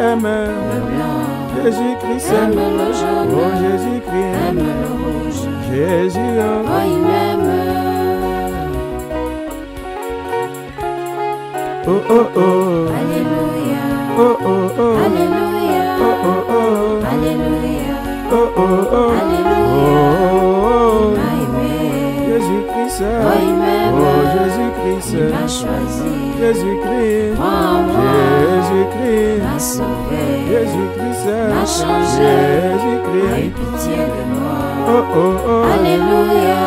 aime le blanc, Jésus-Christ, aime le jaune, oh Jésus-Christ, aime le rouge, Jésus, oh il m'aime. oh oh oh, Alléluia, oh oh oh, Alléluia, oh oh oh, Alléluia, oh oh oh, Alléluia. oh, Il m'a aimé, Jésus-Christ, oh il m'aime, oh Jésus-Christ, il m'a choisi, Jésus-Christ, crois en moi, Jésus-Christ, m'a sauvé, Jésus-Christ, m'a changé, a eu Jésus-Christ, pitié de moi. oh oh oh, Alléluia,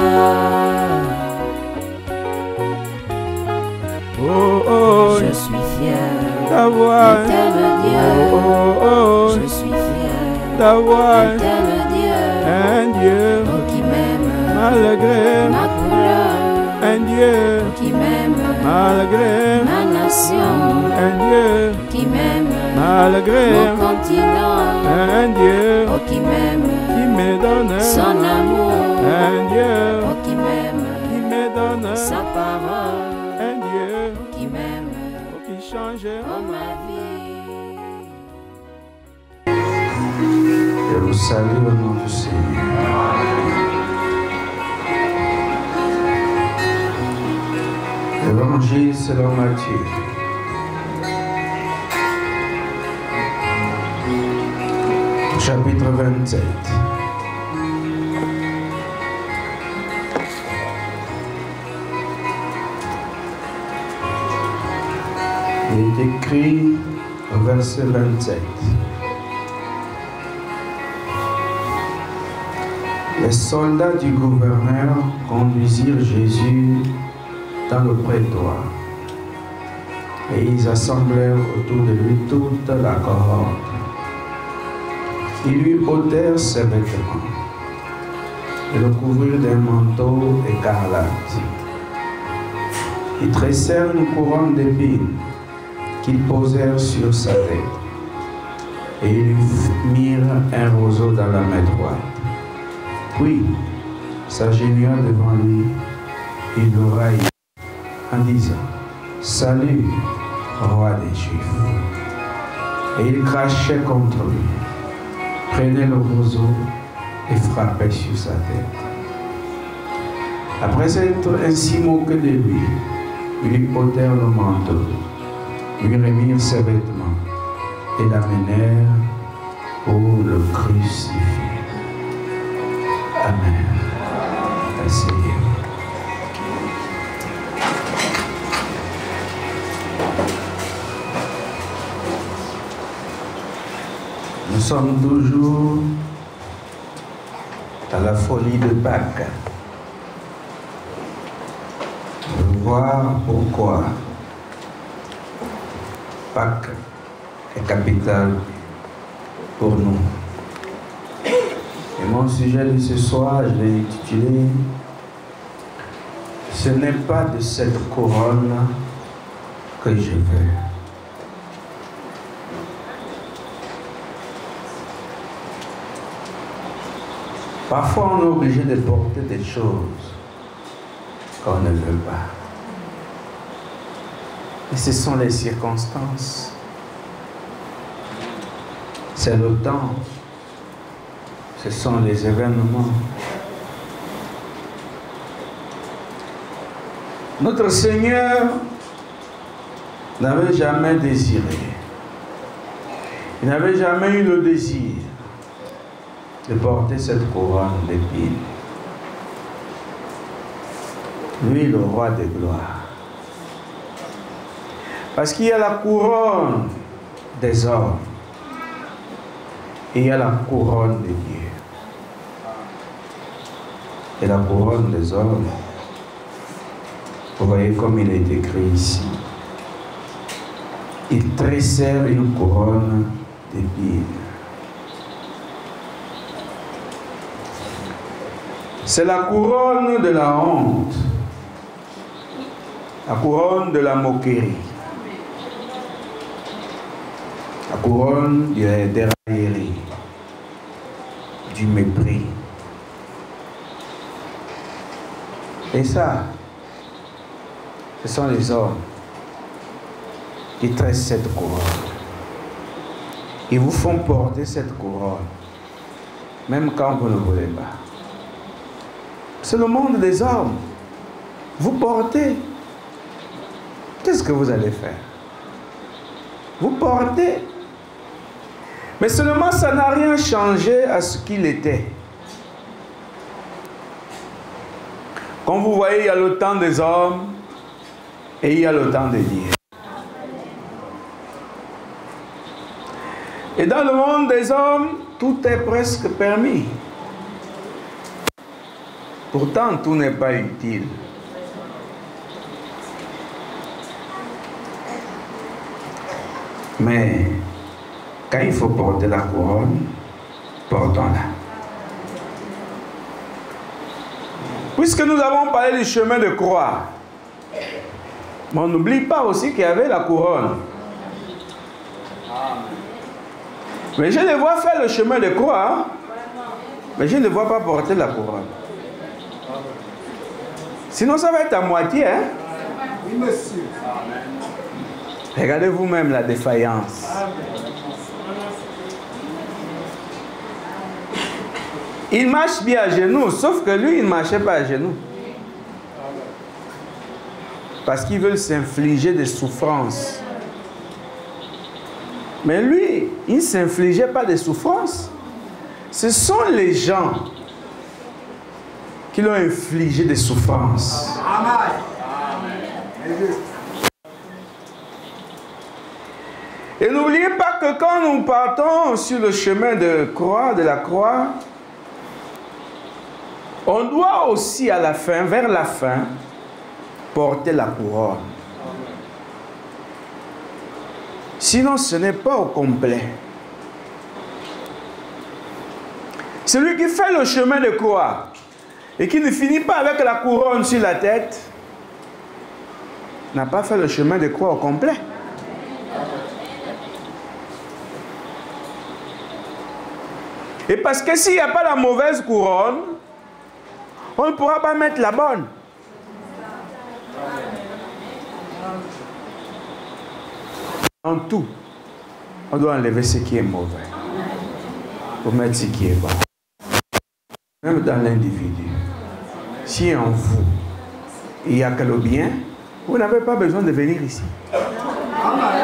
oh oh, je suis fier d'avoir, d'éternel Dieu, oh oh, je suis fier d'avoir d'éternel Dieu, un Dieu oh qui m'aime, malgré, ma couleur, un Dieu qui m'aime, malgré, ma nation, un Dieu qui m'aime, malgré, mon continent, un Dieu oh qui m'aime, qui me donne son amour, un Dieu oh qui m'aime, qui me donne sa parole, un Dieu qui m'aime, qui change oh ma vie. Je vous salue au nom du Seigneur. Évangile selon Matthieu. Chapitre 27. Il est écrit au verset 27. Les soldats du gouverneur conduisirent Jésus dans le prétoire et ils assemblèrent autour de lui toute la cohorte. Ils lui ôtèrent ses vêtements et le couvrirent d'un manteau écarlate. Ils tressèrent une couronne d'épines qu'ils posèrent sur sa tête et ils lui mirent un roseau dans la main droite. Puis, s'agenouillant devant lui, il le raillit en disant « Salut, roi des Juifs !» Et il crachait contre lui, prenait le roseau et frappait sur sa tête. Après s'être ainsi moqué de lui, ils lui ôtèrent le manteau, lui remirent ses vêtements et l'amenèrent pour le crucifier. Amen. Asseyez-vous. Nous sommes toujours à la folie de Pâques. Pour voir pourquoi Pâques est capitale pour nous. Et mon sujet de ce soir, je l'ai intitulé « Ce n'est pas de cette couronne que je veux ». Parfois, on est obligé de porter des choses qu'on ne veut pas. Et ce sont les circonstances. C'est le temps. Ce sont les événements. Notre Seigneur n'avait jamais désiré. Il n'avait jamais eu le désir de porter cette couronne d'épines. Lui, le roi de gloire. Parce qu'il y a la couronne des hommes et il y a la couronne de Dieu. Et la couronne des hommes, vous voyez comme il est écrit ici. Ils tressèrent une couronne d'épines. C'est la couronne de la honte, la couronne de la moquerie, la couronne des railleries, du mépris. Et ça, ce sont les hommes qui tressent cette couronne. Ils vous font porter cette couronne, même quand vous ne voulez pas. C'est le monde des hommes. Vous portez. Qu'est-ce que vous allez faire? Vous portez. Mais seulement ça n'a rien changé à ce qu'il était. Comme vous voyez, il y a le temps des hommes et il y a le temps de Dieu. Et dans le monde des hommes, tout est presque permis. Pourtant, tout n'est pas utile. Mais quand il faut porter la couronne, portons-la. Puisque nous avons parlé du chemin de croix, mais on n'oublie pas aussi qu'il y avait la couronne. Mais je les vois faire le chemin de croix, mais je ne vois pas porter la couronne. Sinon, ça va être à moitié, hein? Oui, monsieur. Regardez vous-même la défaillance. Il marche bien à genoux, sauf que lui, il ne marchait pas à genoux. Parce qu'ils veulent s'infliger des souffrances. Mais lui, il ne s'infligeait pas des souffrances. Ce sont les gens qui l'ont infligé des souffrances. Et n'oubliez pas que quand nous partons sur le chemin de la croix, on doit aussi à la fin, vers la fin, porter la couronne. Sinon, ce n'est pas au complet. Celui qui fait le chemin de croix et qui ne finit pas avec la couronne sur la tête, n'a pas fait le chemin de croix au complet. Et parce que s'il n'y a pas la mauvaise couronne, on ne pourra pas mettre la bonne. En tout, on doit enlever ce qui est mauvais pour mettre ce qui est bon. Même dans l'individu. Si en vous, il n'y a que le bien, vous n'avez pas besoin de venir ici.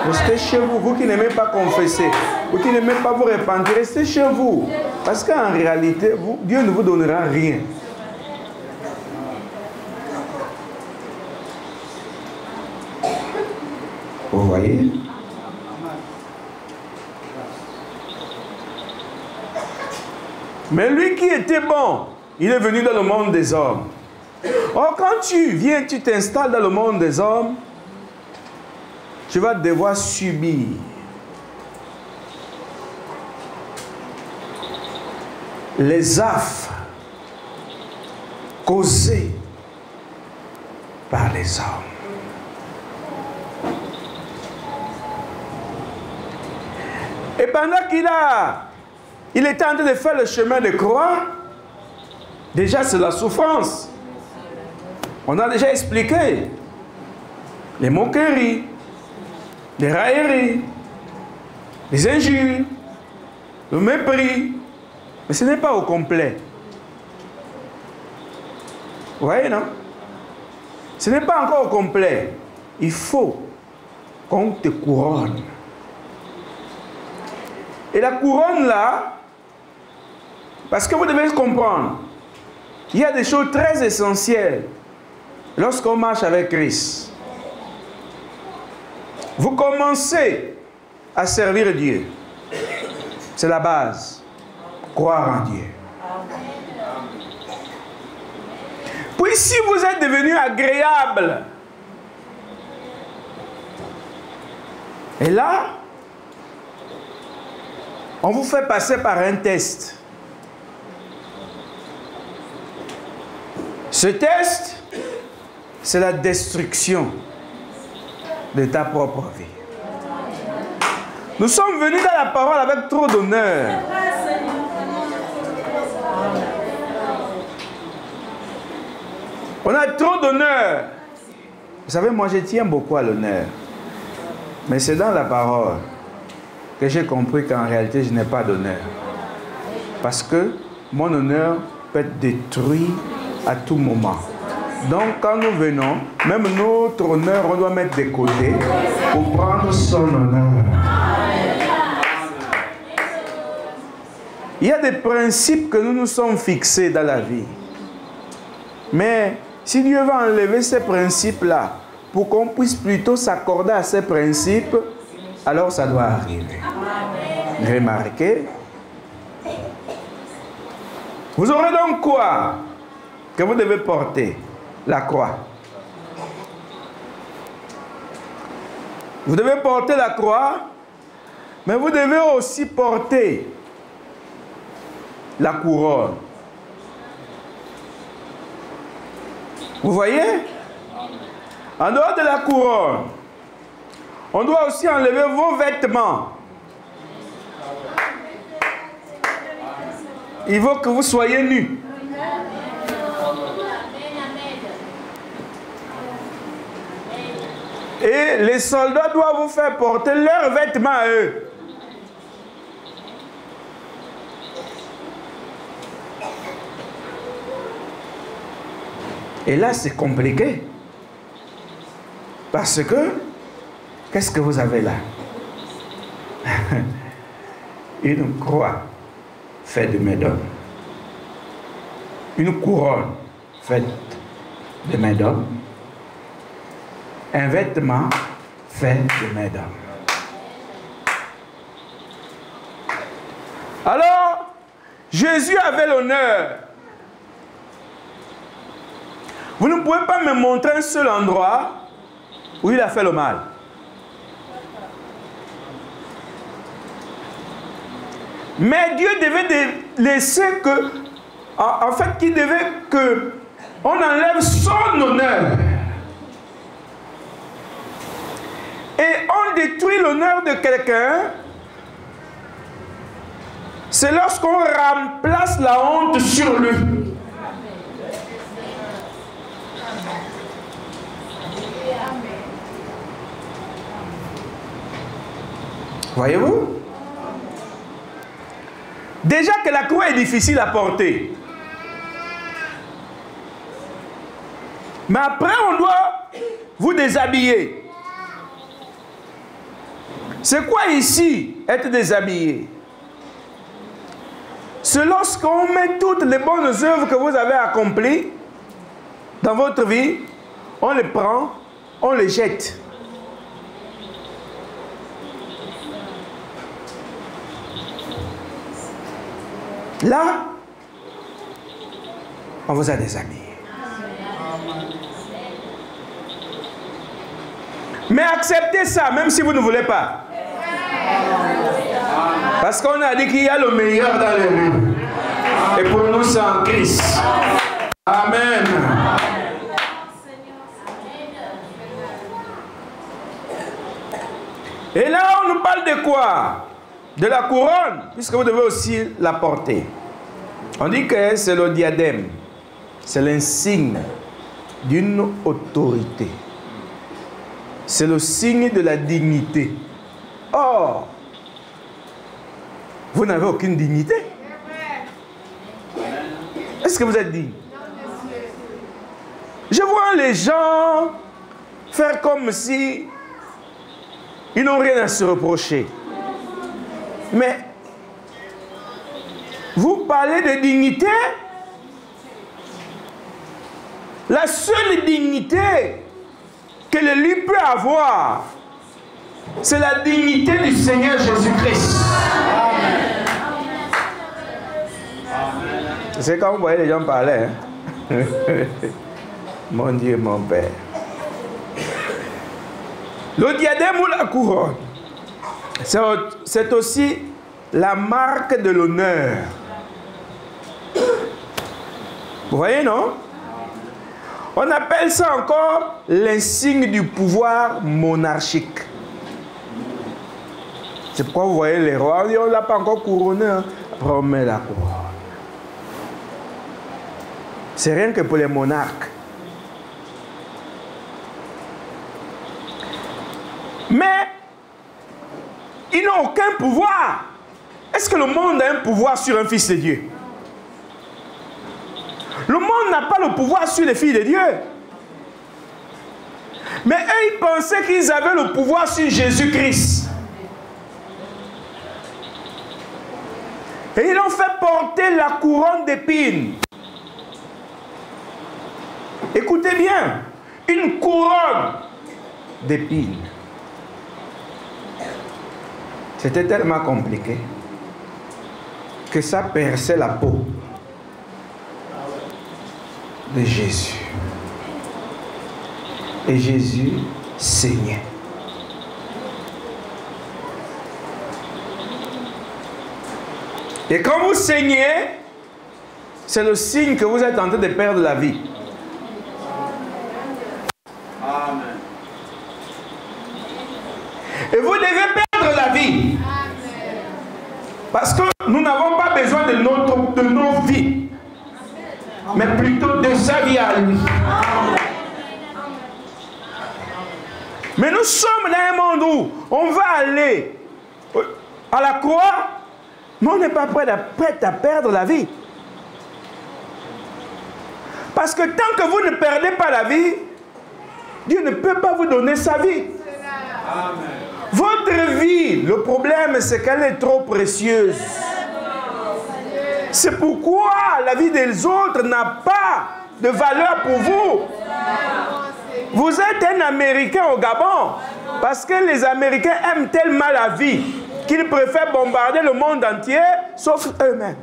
Restez chez vous, vous qui n'aimez pas confesser, vous qui n'aimez pas vous repentir, restez chez vous. Parce qu'en réalité, Dieu ne vous donnera rien. Vous voyez? Mais lui qui était bon, il est venu dans le monde des hommes. Or, quand tu viens, tu t'installes dans le monde des hommes, tu vas devoir subir les affres causées par les hommes. Et pendant qu'il était en train de faire le chemin de croix, déjà c'est la souffrance. On a déjà expliqué les moqueries, les railleries, les injures, le mépris. Mais ce n'est pas au complet. Vous voyez, non? Ce n'est pas encore au complet. Il faut qu'on te couronne. Et la couronne là, parce que vous devez comprendre, il y a des choses très essentielles lorsqu'on marche avec Christ. Vous commencez à servir Dieu. C'est la base. Croire en Dieu. Puis si vous êtes devenu agréable, et là, on vous fait passer par un test. Ce test, c'est la destruction de ta propre vie. Nous sommes venus dans la parole avec trop d'honneur. On a trop d'honneur. Vous savez, moi je tiens beaucoup à l'honneur. Mais c'est dans la parole que j'ai compris qu'en réalité, je n'ai pas d'honneur. Parce que mon honneur peut être détruit à tout moment. Donc, quand nous venons, même notre honneur, on doit mettre de côté pour prendre son honneur. Il y a des principes que nous nous sommes fixés dans la vie. Mais si Dieu va enlever ces principes-là, pour qu'on puisse plutôt s'accorder à ces principes, alors ça doit arriver. Remarquez. Vous aurez donc quoi que vous devez porter? La croix. Vous devez porter la croix, mais vous devez aussi porter la couronne. Vous voyez? En dehors de la couronne, on doit aussi enlever vos vêtements. Il faut que vous soyez nus. Et les soldats doivent vous faire porter leurs vêtements à eux. Et là, c'est compliqué. Parce que, qu'est-ce que vous avez là? Une croix faite de main d'homme. Une couronne faite de main d'homme. Un vêtement fait de main d'homme. Alors, Jésus avait l'honneur. Vous ne pouvez pas me montrer un seul endroit où il a fait le mal. Mais Dieu devait laisser que, en fait, qu'il devait que on enlève son honneur. Et on détruit l'honneur de quelqu'un, c'est lorsqu'on remplace la honte sur lui. Voyez-vous? Déjà que la croix est difficile à porter. Mais après, on doit vous déshabiller. C'est quoi ici, être déshabillé? C'est lorsqu'on met toutes les bonnes œuvres que vous avez accomplies dans votre vie, on les prend, on les jette. Là, on vous a déshabillé. Mais acceptez ça, même si vous ne voulez pas. Parce qu'on a dit qu'il y a le meilleur dans les rues. Et pour nous, c'est en Christ. Amen. Et là, on nous parle de quoi? De la couronne, puisque vous devez aussi la porter. On dit que c'est le diadème. C'est l'insigne d'une autorité. C'est le signe de la dignité. Or, vous n'avez aucune dignité. Est-ce que vous êtes digne? Je vois les gens faire comme si ils n'ont rien à se reprocher. Mais vous parlez de dignité? La seule dignité que l'élu peut avoir, c'est la dignité du Seigneur Jésus-Christ. C'est quand vous voyez les gens parler. Hein? Mon Dieu, mon Père. Le diadème ou la couronne, c'est aussi la marque de l'honneur. Vous voyez, non? On appelle ça encore l'insigne du pouvoir monarchique. C'est pourquoi vous voyez les rois, on ne l'a pas encore couronné. Hein? Après, on met la couronne. C'est rien que pour les monarques. Mais ils n'ont aucun pouvoir. Est-ce que le monde a un pouvoir sur un fils de Dieu? Le monde n'a pas le pouvoir sur les filles de Dieu. Mais eux, ils pensaient qu'ils avaient le pouvoir sur Jésus-Christ. Et ils ont fait porter la couronne d'épines. Écoutez bien, une couronne d'épines. C'était tellement compliqué que ça perçait la peau de Jésus. Et Jésus saignait. Et quand vous saignez, c'est le signe que vous êtes en train de perdre la vie. Amen. Et vous devez perdre la vie. Parce que nous n'avons pas besoin de nos vies, mais plutôt de sa vie à lui. Mais nous sommes dans un monde où on va aller à la croix, mais on n'est pas prêt à perdre la vie. Parce que tant que vous ne perdez pas la vie, Dieu ne peut pas vous donner sa vie. Amen. Votre vie, le problème, c'est qu'elle est trop précieuse. C'est pourquoi la vie des autres n'a pas de valeur pour vous. Vous êtes un Américain au Gabon, parce que les Américains aiment tellement la vie qu'ils préfèrent bombarder le monde entier, sauf eux-mêmes.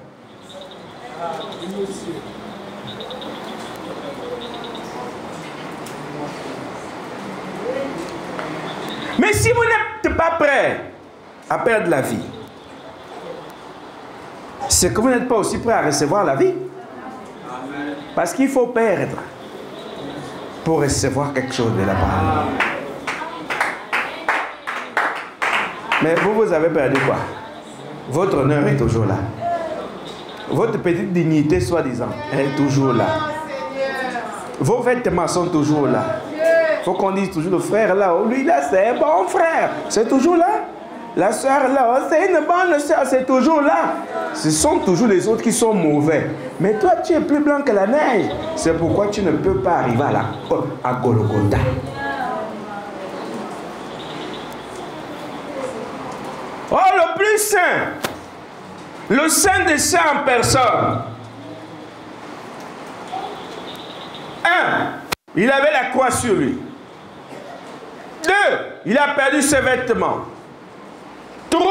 Mais si vous n'êtes pas prêt à perdre la vie, c'est que vous n'êtes pas aussi prêt à recevoir la vie. Parce qu'il faut perdre pour recevoir quelque chose de la part. Mais vous avez perdu quoi? Votre honneur est toujours là. Votre petite dignité, soi-disant, elle est toujours là. Vos vêtements sont toujours là. Il faut qu'on dise toujours le frère là, oh, lui là c'est un bon frère, c'est toujours là. La soeur là, oh, c'est une bonne soeur, c'est toujours là. Ce sont toujours les autres qui sont mauvais. Mais toi tu es plus blanc que la neige. C'est pourquoi tu ne peux pas arriver à Golgotha. Oh, le plus saint, le saint des saints en personne. 1, il avait la croix sur lui. 2, il a perdu ses vêtements. 3,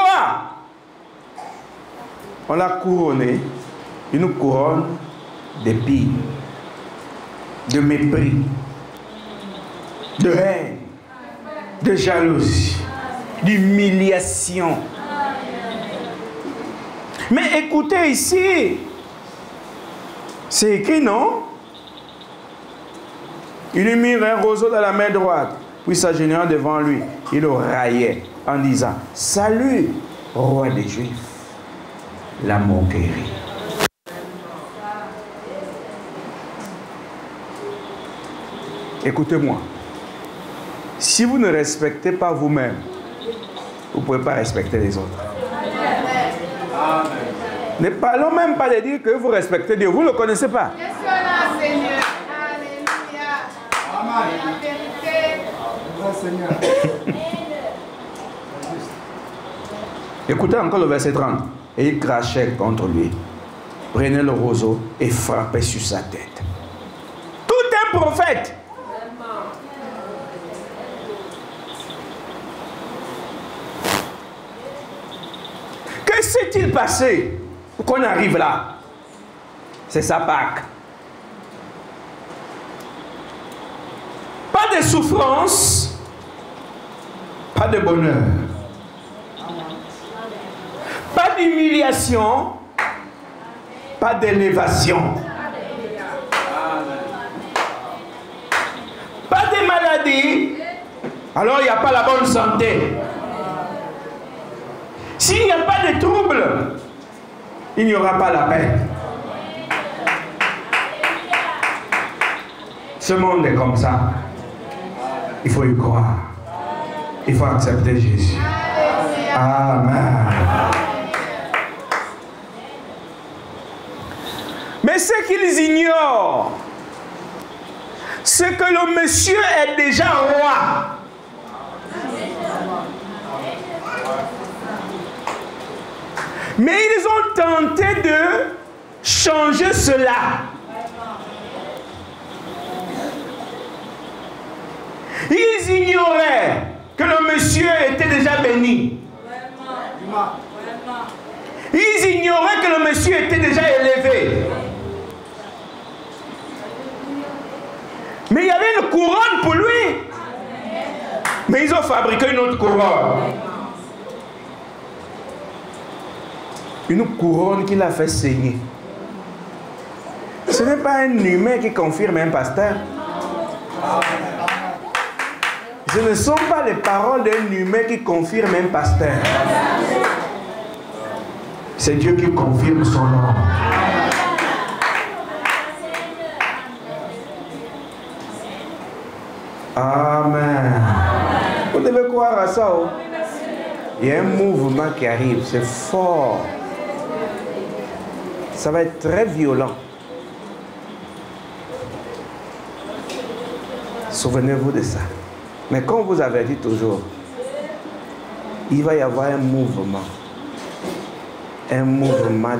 on l'a couronné, une couronne d'épines, de mépris, de haine, de jalousie, d'humiliation. Mais écoutez ici, c'est écrit, non? Il lui mit un roseau dans la main droite, puis s'agenouillant devant lui, il le raillait en disant, salut, roi des Juifs, la moquerie. Écoutez-moi, si vous ne respectez pas vous-même, vous ne pouvez pas respecter les autres. Amen. Ne parlons même pas de dire que vous respectez Dieu, vous ne le connaissez pas. Écoutez encore le verset 30. Et il crachait contre lui, prenait le roseau et frappait sur sa tête. Tout un prophète. Que s'est-il passé pour qu'on arrive là? C'est sa Pâque. Pas de souffrance, pas de bonheur, pas d'humiliation, pas d'élévation, pas de maladie, alors il n'y a pas la bonne santé. S'il n'y a pas de trouble, il n'y aura pas la paix. Ce monde est comme ça. Il faut y croire. Il faut accepter Jésus. Amen. Mais ce qu'ils ignorent, c'est que le monsieur est déjà roi. Mais ils ont tenté de changer cela. Ils ignoraient que le monsieur était déjà béni. Ils ignoraient que le monsieur était déjà élevé. Mais il y avait une couronne pour lui. Mais ils ont fabriqué une autre couronne. Une couronne qui l'a fait saigner. Ce n'est pas un humain qui confirme un pasteur. Ce ne sont pas les paroles d'un humain qui confirme un pasteur. C'est Dieu qui confirme son nom. Amen. Vous devez croire à ça. Oh. Il y a un mouvement qui arrive, c'est fort. Ça va être très violent. Souvenez-vous de ça. Mais comme vous avez dit toujours, il va y avoir un mouvement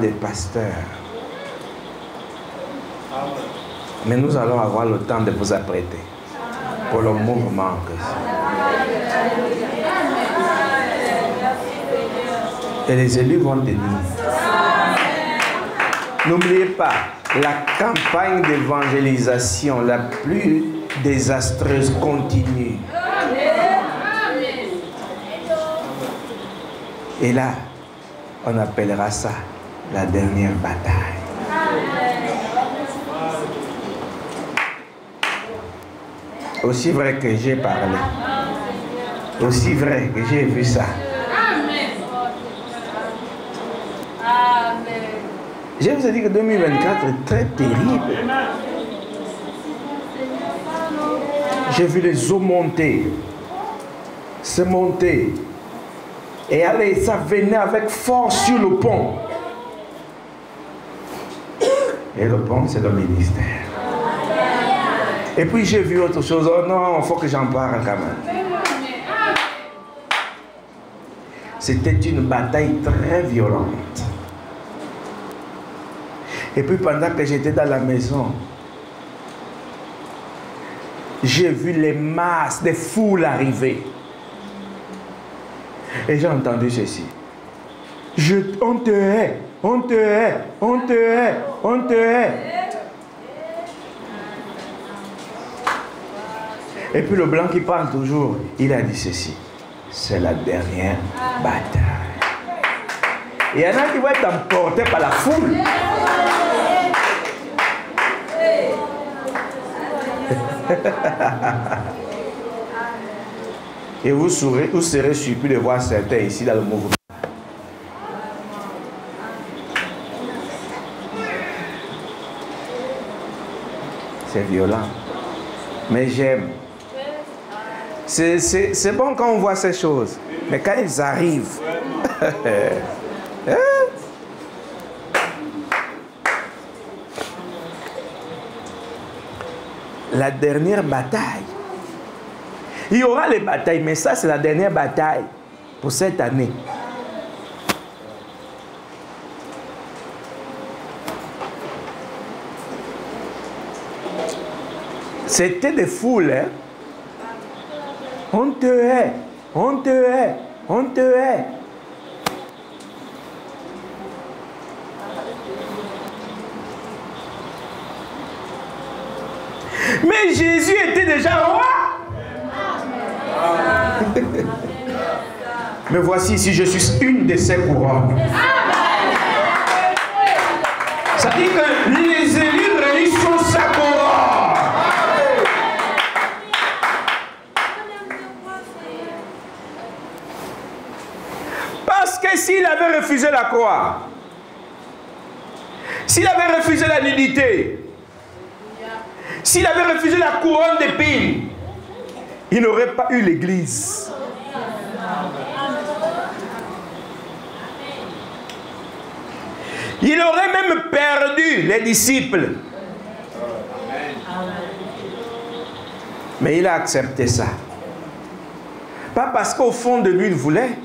des pasteurs. Mais nous allons avoir le temps de vous apprêter pour le mouvement en Christ. Et les élus vont tenir. N'oubliez pas, la campagne d'évangélisation la plus désastreuse continue. Et là, on appellera ça la dernière bataille. Aussi vrai que j'ai parlé, aussi vrai que j'ai vu ça. Je vous ai dit que 2024 est très terrible. J'ai vu les eaux monter, se monter, et aller, ça venait avec force sur le pont. Et le pont, c'est le ministère. Et puis j'ai vu autre chose. Oh non, il faut que j'en parle quand même. C'était une bataille très violente. Et puis pendant que j'étais dans la maison, j'ai vu les masses des foules arriver. Et j'ai entendu ceci. On te hait, on te hait, on te hait, on te hait. Et puis le blanc qui parle toujours, il a dit ceci. C'est la dernière bataille. Il y en a qui vont être emportés par la foule. Et vous serez surpris de voir certains ici dans le mouvement. C'est violent. Mais j'aime. C'est bon quand on voit ces choses. Mais quand ils arrivent... La dernière bataille. Il y aura les batailles, mais ça c'est la dernière bataille pour cette année. C'était des foules, hein? On te hait, on te hait, on te hait. Mais Jésus était déjà roi. Mais voici ici, je suis une de ces couronnes. Ça dit que les élus réunis sont sa couronne. Parce que s'il avait refusé la croix, s'il avait refusé la nudité, s'il avait refusé la couronne d'épines, il n'aurait pas eu l'église. Il aurait même perdu les disciples. Mais il a accepté ça. Pas parce qu'au fond de lui il voulait,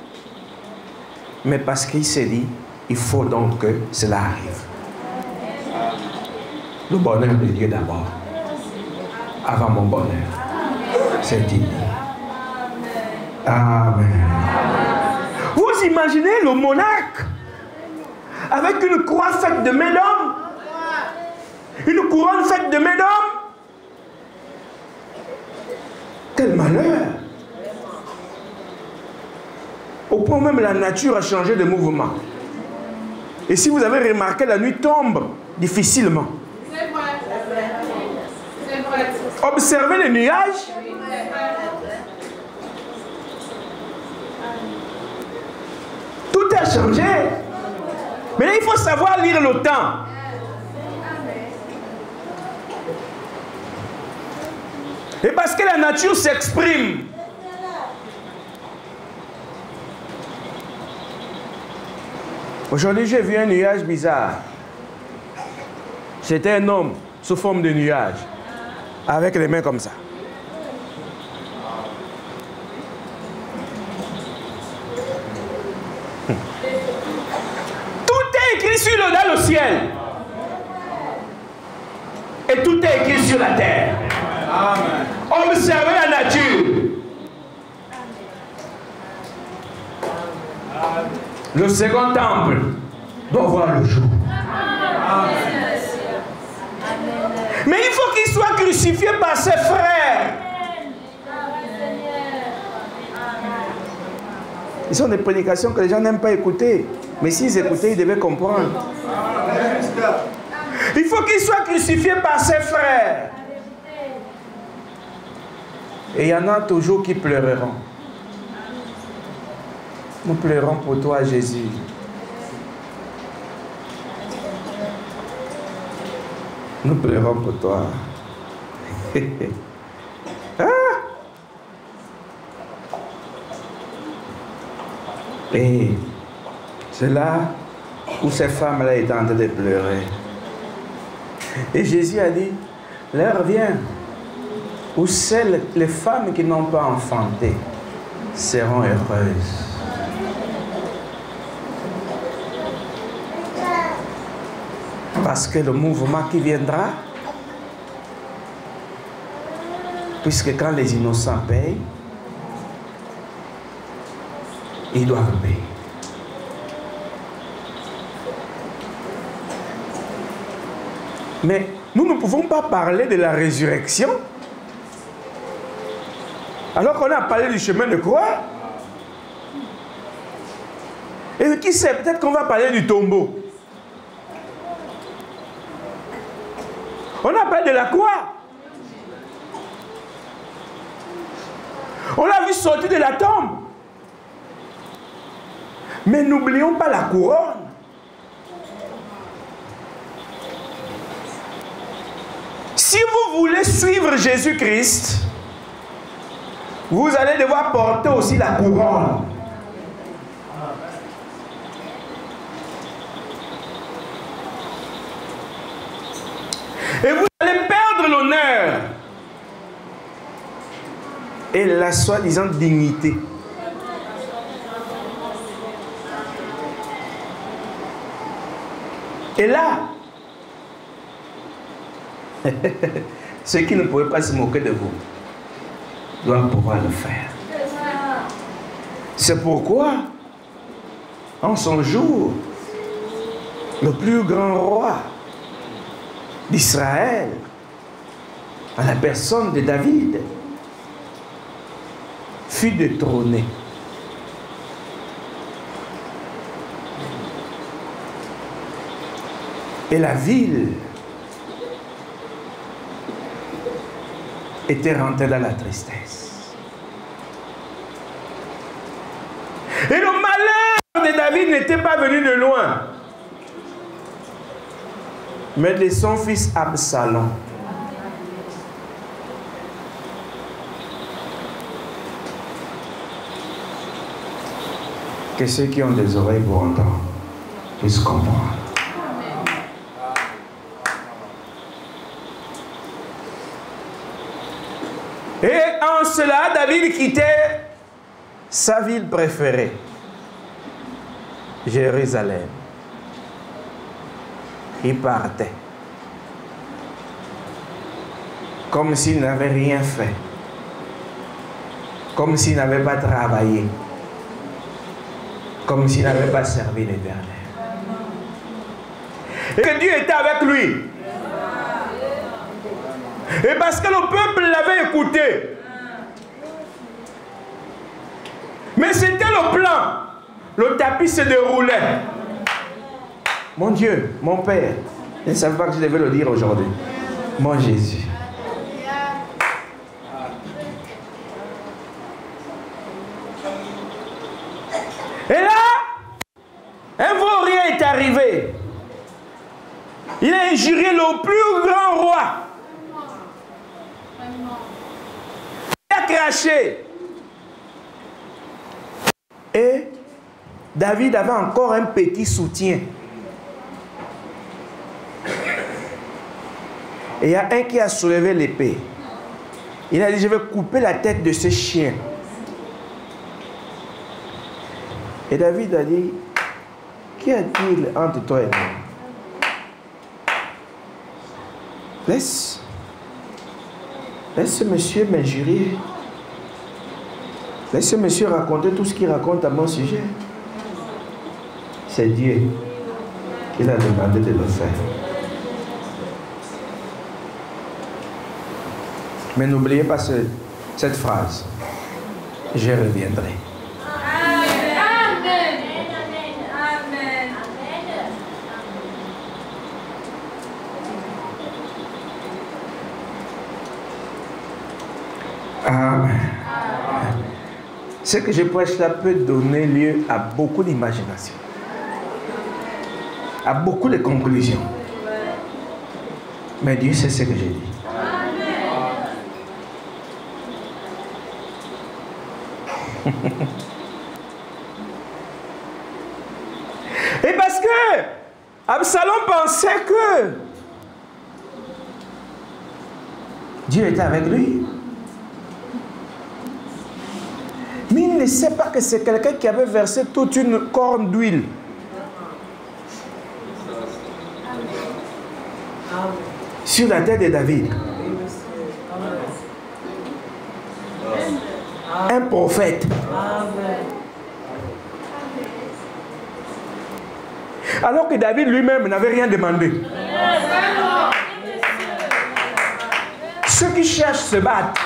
mais parce qu'il s'est dit, il faut donc que cela arrive. Le bonheur de Dieu d'abord, avant mon bonheur. C'est dit. Amen. Vous imaginez le monarque avec une croix faite de main d'homme, une couronne faite de main d'homme. Quel malheur! Au point même la nature a changé de mouvement. Et si vous avez remarqué, la nuit tombe difficilement. Observez les nuages. Tout a changé. Mais là, il faut savoir lire le temps. Et parce que la nature s'exprime. Aujourd'hui, j'ai vu un nuage bizarre. C'était un homme sous forme de nuage, avec les mains comme ça. Tout est écrit dans le ciel. Et tout est écrit sur la terre. Amen. Observez la nature. Le second temple doit voir le jour. Mais il faut qu'il soit crucifié par ses frères. Ce sont des prédications que les gens n'aiment pas écouter. Mais s'ils écoutaient, ils devaient comprendre. Il faut qu'il soit crucifié par ses frères. Et il y en a toujours qui pleureront. Nous pleurons pour toi, Jésus. Nous pleurons pour toi. Ah! Et c'est là où ces femmes-là étaient en train de pleurer. Et Jésus a dit, l'heure vient où les femmes qui n'ont pas enfanté seront heureuses. Parce que le mouvement qui viendra, puisque quand les innocents payent, ils doivent payer. Mais nous ne pouvons pas parler de la résurrection alors qu'on a parlé du chemin de croix. Et qui sait, peut-être qu'on va parler du tombeau. On a parlé de la croix. On l'a vu sortir de la tombe. Mais n'oublions pas la couronne. Si vous voulez suivre Jésus-Christ, vous allez devoir porter aussi la couronne. Et vous allez perdre l'honneur et la soi-disant dignité. Et là, ceux qui ne pouvaient pas se moquer de vous doivent pouvoir le faire. C'est pourquoi, en son jour, le plus grand roi d'Israël, à la personne de David, fut détrôné. Et la ville était rentrée dans la tristesse. Et le malheur de David n'était pas venu de loin, mais de son fils Absalom. Que ceux qui ont des oreilles pour entendre puissent comprendre. en cela, David quittait sa ville préférée, Jérusalem. Il partait. Comme s'il n'avait rien fait. Comme s'il n'avait pas travaillé. Comme s'il n'avait pas servi l'Éternel. Et que Dieu était avec lui. Et parce que le peuple l'avait écouté. Mais c'était le plan. Le tapis se déroulait. Mon Dieu, mon Père. Je ne savais pas que je devais le dire aujourd'hui. Mon Jésus. Et là, un vaurien est arrivé. Il a injurié le plus grand roi. Il a craché. Et David avait encore un petit soutien. Et il y a un qui a soulevé l'épée. Il a dit, je vais couper la tête de ce chien. Et David a dit, qu'y a-t-il entre toi et moi? Laisse ce monsieur m'injurier. Laisse ce monsieur raconter tout ce qu'il raconte à mon sujet. C'est Dieu qui l'a demandé de le faire. Mais n'oubliez pas cette phrase. Je reviendrai. Amen. Ce que je prêche là peut donner lieu à beaucoup d'imagination, à beaucoup de conclusions. Mais Dieu sait ce que j'ai dit. Et parce que Absalom pensait que Dieu était avec lui. Mais il ne sait pas que c'est quelqu'un qui avait versé toute une corne d'huile. Sur la tête de David. Un prophète. Alors que David lui-même n'avait rien demandé. Ceux qui cherchent se battent.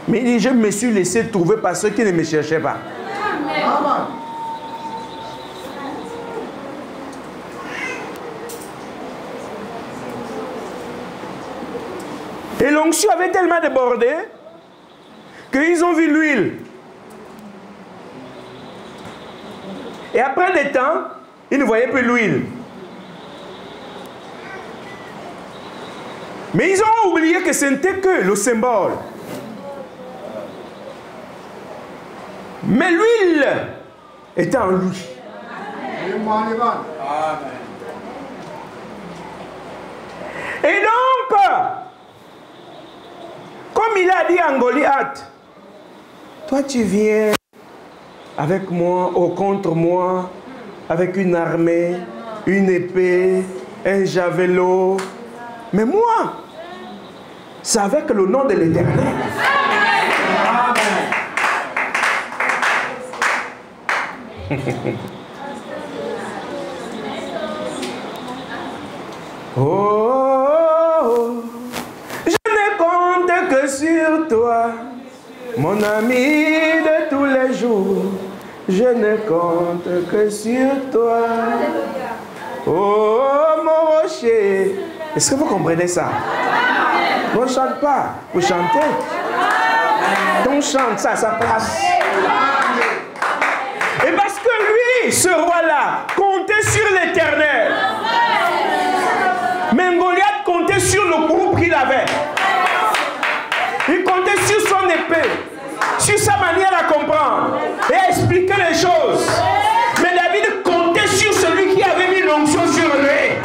Mais il dit, je me suis laissé trouver par ceux qui ne me cherchaient pas. Et l'onction avait tellement débordé qu'ils ont vu l'huile. Et après des temps, ils ne voyaient plus l'huile. Mais ils ont oublié que ce n'était que le symbole. Mais l'huile était en lui. Et donc, comme il a dit à Goliath, toi tu viens avec moi ou contre moi, avec une armée, une épée, un javelot. Mais moi, c'est avec le nom de l'Éternel. Oh, je ne compte que sur toi, mon ami de tous les jours. Je ne compte que sur toi. Oh, mon rocher. Est-ce que vous comprenez ça? On ne chante pas, vous chantez. On chante ça à sa place. Et parce que lui, ce roi-là, comptait sur l'Éternel. Mais Goliath comptait sur le groupe qu'il avait. Il comptait sur son épée, sur sa manière à comprendre et à expliquer les choses. Mais David comptait sur celui qui avait mis l'onction sur lui.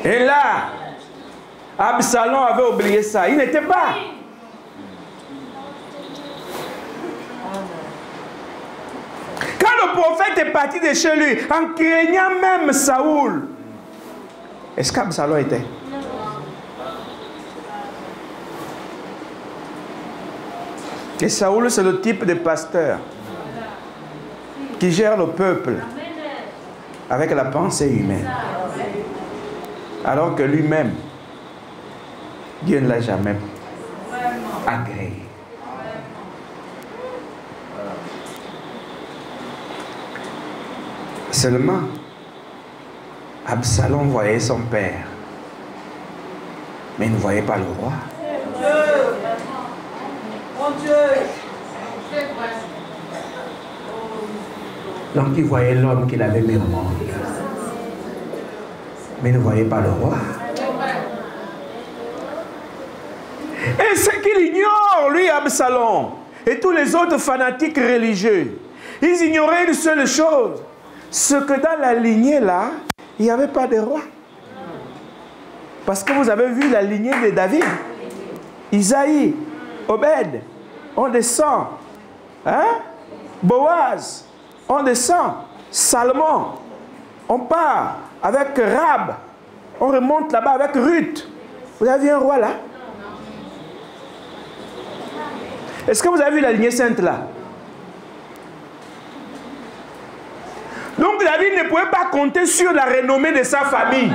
Et là, Absalom avait oublié ça. Il n'était pas. Quand le prophète est parti de chez lui, en craignant même Saoul, est-ce qu'Absalom était? Et Saoul, c'est le type de pasteur qui gère le peuple avec la pensée humaine. Alors que lui-même, Dieu ne l'a jamais agréé. Seulement, Absalom voyait son père, mais il ne voyait pas le roi. Donc il voyait l'homme qu'il avait mis au monde, mais il ne voyait pas le roi. Et ce qu'il ignore, lui, Absalom, et tous les autres fanatiques religieux, ils ignoraient une seule chose, ce que dans la lignée là, il n'y avait pas de roi. Parce que vous avez vu la lignée de David, Isaïe, Obed, on descend, hein? Boaz, on descend, Salomon, on part avec Rab, on remonte là-bas avec Ruth. Vous avez vu un roi là? Est-ce que vous avez vu la lignée sainte là? Donc David ne pouvait pas compter sur la renommée de sa famille.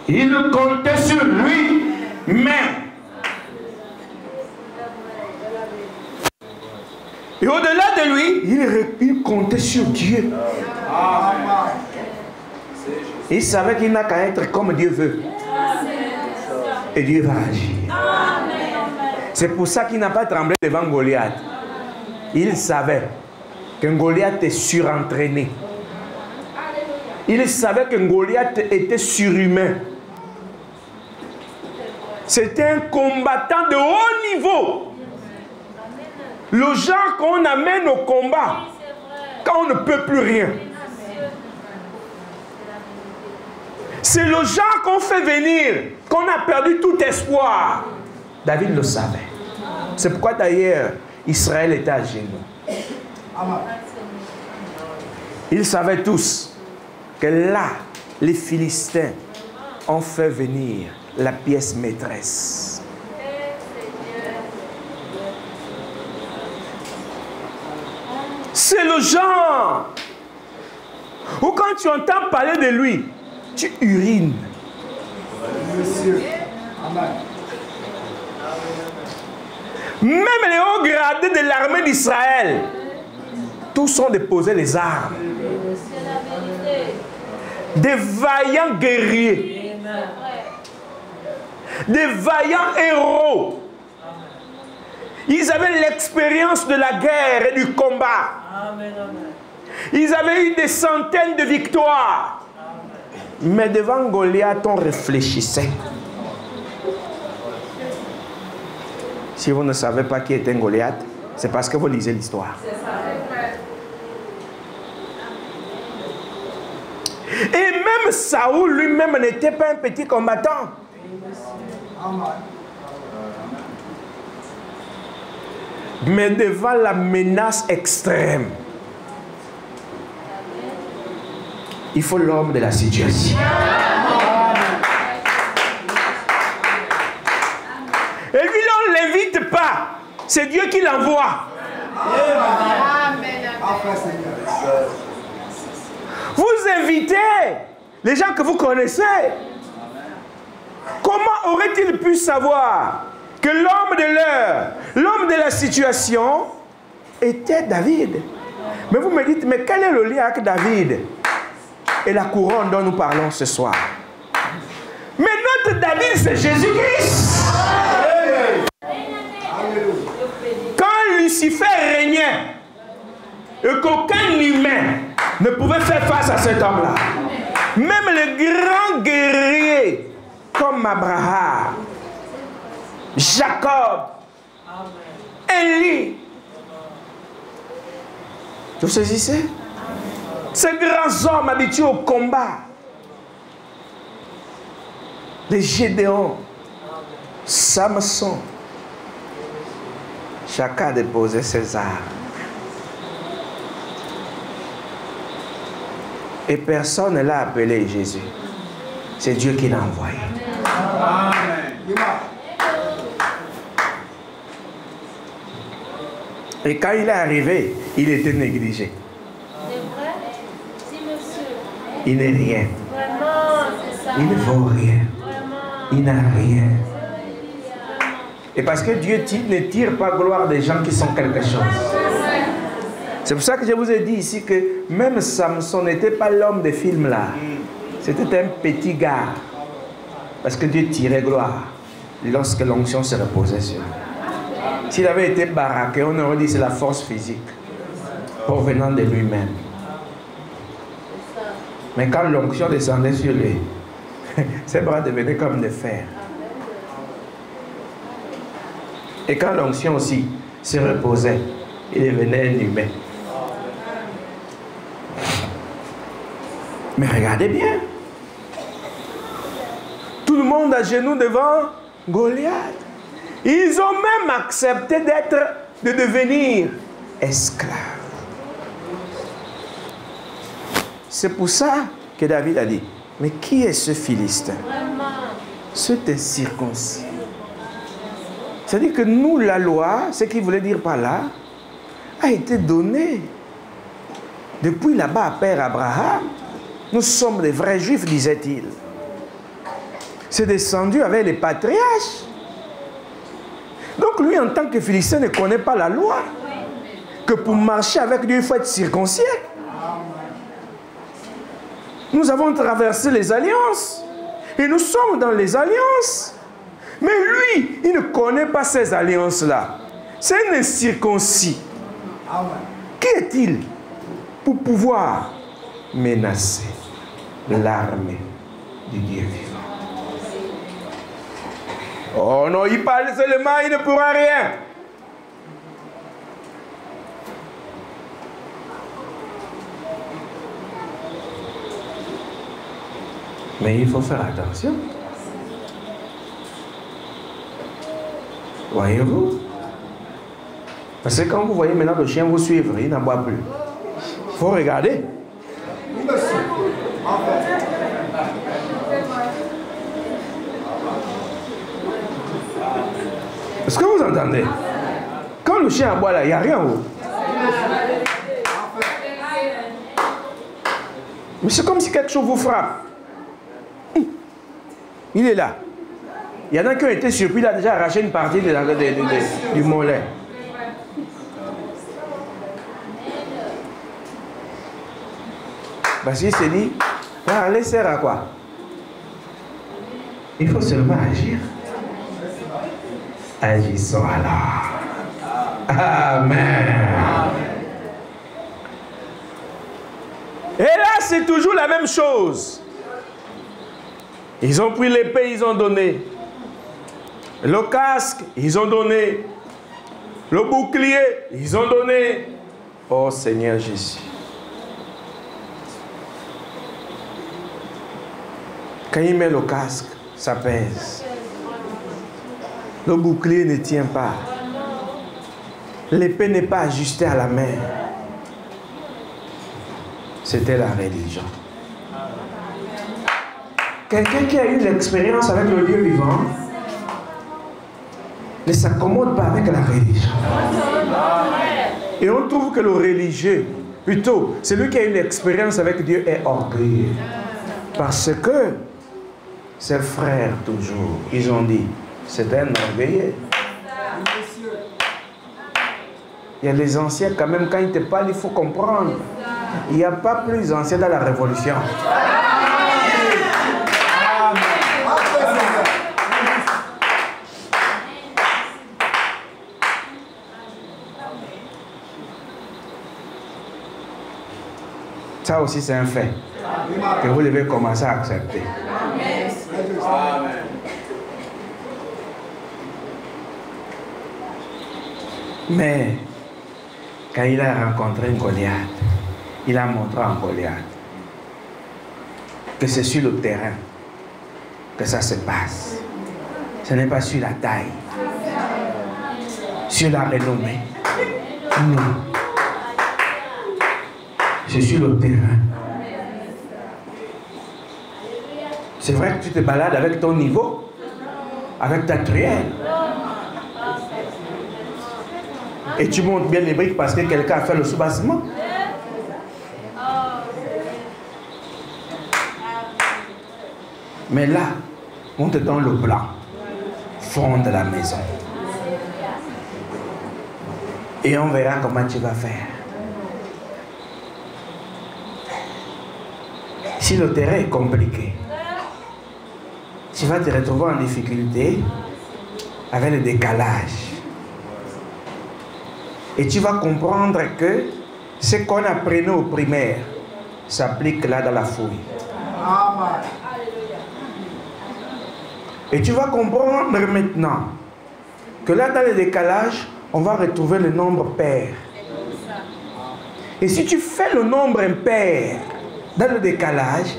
Il comptait sur lui-même. Et au-delà de lui, il comptait sur Dieu. Il savait qu'il n'a qu'à être comme Dieu veut. Et Dieu va agir. C'est pour ça qu'il n'a pas tremblé devant Goliath. Il savait qu'un Goliath est surentraîné. Il savait qu'un Goliath était surhumain. C'était un combattant de haut niveau. Le genre qu'on amène au combat quand on ne peut plus rien. C'est le genre qu'on fait venir, qu'on a perdu tout espoir. David le savait. C'est pourquoi d'ailleurs, Israël était à genoux. Ils savaient tous que là, les Philistins ont fait venir la pièce maîtresse. C'est le genre où quand tu entends parler de lui, tu urines. Même les hauts gradés de l'armée d'Israël, tous ont déposé les armes. Des vaillants guerriers. Des vaillants héros. Ils avaient l'expérience de la guerre et du combat. Ils avaient eu des centaines de victoires. Mais devant Goliath, on réfléchissait. Si vous ne savez pas qui était Goliath, c'est parce que vous lisez l'histoire. Et même Saoul lui-même n'était pas un petit combattant. Mais devant la menace extrême, il faut l'homme de la situation. Et lui, on ne l'invite pas. C'est Dieu qui l'envoie. Vous invitez les gens que vous connaissez. Comment aurait-il pu savoir que l'homme de l'heure, l'homme de la situation, était David? Mais vous me dites, mais quel est le lien avec David et la couronne dont nous parlons ce soir? Mais notre David, c'est Jésus-Christ. Quand Lucifer régnait et qu'aucun humain ne pouvait faire face à cet homme-là, même les grands guerriers comme Abraham, Jacob, Élie, vous saisissez? Ces grands hommes habitués au combat. Les Gédéons, Samson. Chacun a déposé ses armes. Et personne ne l'a appelé Jésus. C'est Dieu qui l'a envoyé. Et quand il est arrivé, il était négligé. C'est vrai? Si, monsieur. Il n'est rien. Vraiment, c'est ça. Il ne vaut rien. Vraiment. Il n'a rien. Et parce que Dieu ne tire pas gloire des gens qui sont quelque chose. C'est pour ça que je vous ai dit ici que même Samson n'était pas l'homme des films là. C'était un petit gars. Parce que Dieu tirait gloire lorsque l'onction se reposait sur lui. S'il avait été baraqué, on aurait dit c'est la force physique provenant de lui-même. Mais quand l'onction descendait sur lui, ses bras devenaient comme des fers. Et quand l'onction aussi se reposait, il devenait un humain. Mais regardez bien. Tout le monde à genoux devant Goliath. Ils ont même accepté de devenir esclaves. C'est pour ça que David a dit, mais qui est ce Philistin? Cet incirconcis. C'est-à-dire que nous, la loi, ce qu'il voulait dire par là, a été donnée. Depuis là-bas à Père Abraham, nous sommes des vrais juifs, disait-il. C'est descendu avec les patriarches. Donc lui, en tant que Philistin, ne connaît pas la loi. Que pour marcher avec Dieu, il faut être circoncis. Nous avons traversé les alliances. Et nous sommes dans les alliances. Mais lui, il ne connaît pas ces alliances-là. C'est un incirconcis. Qui est-il pour pouvoir menacer l'armée du Dieu vivant? Oh non, il parle seulement, il ne pourra rien. Mais il faut faire attention. Voyez-vous? Parce que quand vous voyez maintenant le chien vous suivre, il n'aboie plus. Il faut regarder. Est-ce que vous entendez? Quand le chien aboie là, il n'y a rien en haut. Mais c'est comme si quelque chose vous frappe. Il est là. Il y en a qui ont été surpris, il a déjà arraché une partie du mollet. Parce qu'il s'est dit, allez, sert à quoi? Il faut seulement agir. Agissons alors. Amen. Et là, c'est toujours la même chose. Ils ont pris l'épée, ils ont donné. Le casque, ils ont donné. Le bouclier, ils ont donné. Oh Seigneur Jésus. Quand il met le casque, ça pèse. Le bouclier ne tient pas. L'épée n'est pas ajustée à la main. C'était la religion. Quelqu'un qui a eu l'expérience avec le Dieu vivant ne s'accommode pas avec la religion. Et on trouve que le religieux, plutôt, celui qui a eu l'expérience avec Dieu est orgueilleux. Parce que ses frères, toujours, ils ont dit, c'est un orgueilleux. Il y a les anciens, quand même, quand ils te parlent, il faut comprendre. Il n'y a pas plus ancien dans la révolution. Ça aussi, c'est un fait que vous devez commencer à accepter. Amen. Mais quand il a rencontré Goliath, il a montré à Goliath que c'est sur le terrain que ça se passe. Ce n'est pas sur la taille, sur la renommée. Non. C'est sur le terrain. C'est vrai que tu te balades avec ton niveau, avec ta truelle. Et tu montes bien les briques parce que quelqu'un a fait le soubassement. Mais là, on te donne le plan. Fond de la maison. Et on verra comment tu vas faire. Si le terrain est compliqué, tu vas te retrouver en difficulté avec le décalage. Et tu vas comprendre que ce qu'on apprenait au primaire s'applique là dans la fouille. Et tu vas comprendre maintenant que là dans le décalage, on va retrouver le nombre pair. Et si tu fais le nombre impair dans le décalage,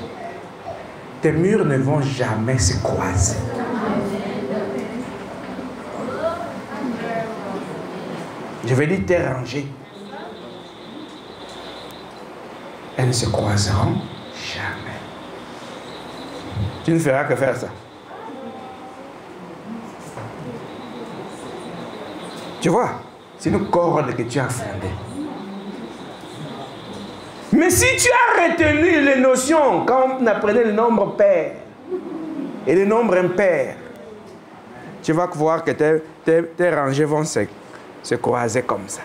tes murs ne vont jamais se croiser. Je vais dire tes rangées. Elles ne se croiseront jamais. Tu ne feras que faire ça. Tu vois, c'est une corde que tu as fondée. Mais si tu as retenu les notions quand on apprenait le nombre pair et le nombre impair, tu vas voir que tes rangées vont se croiser comme ça.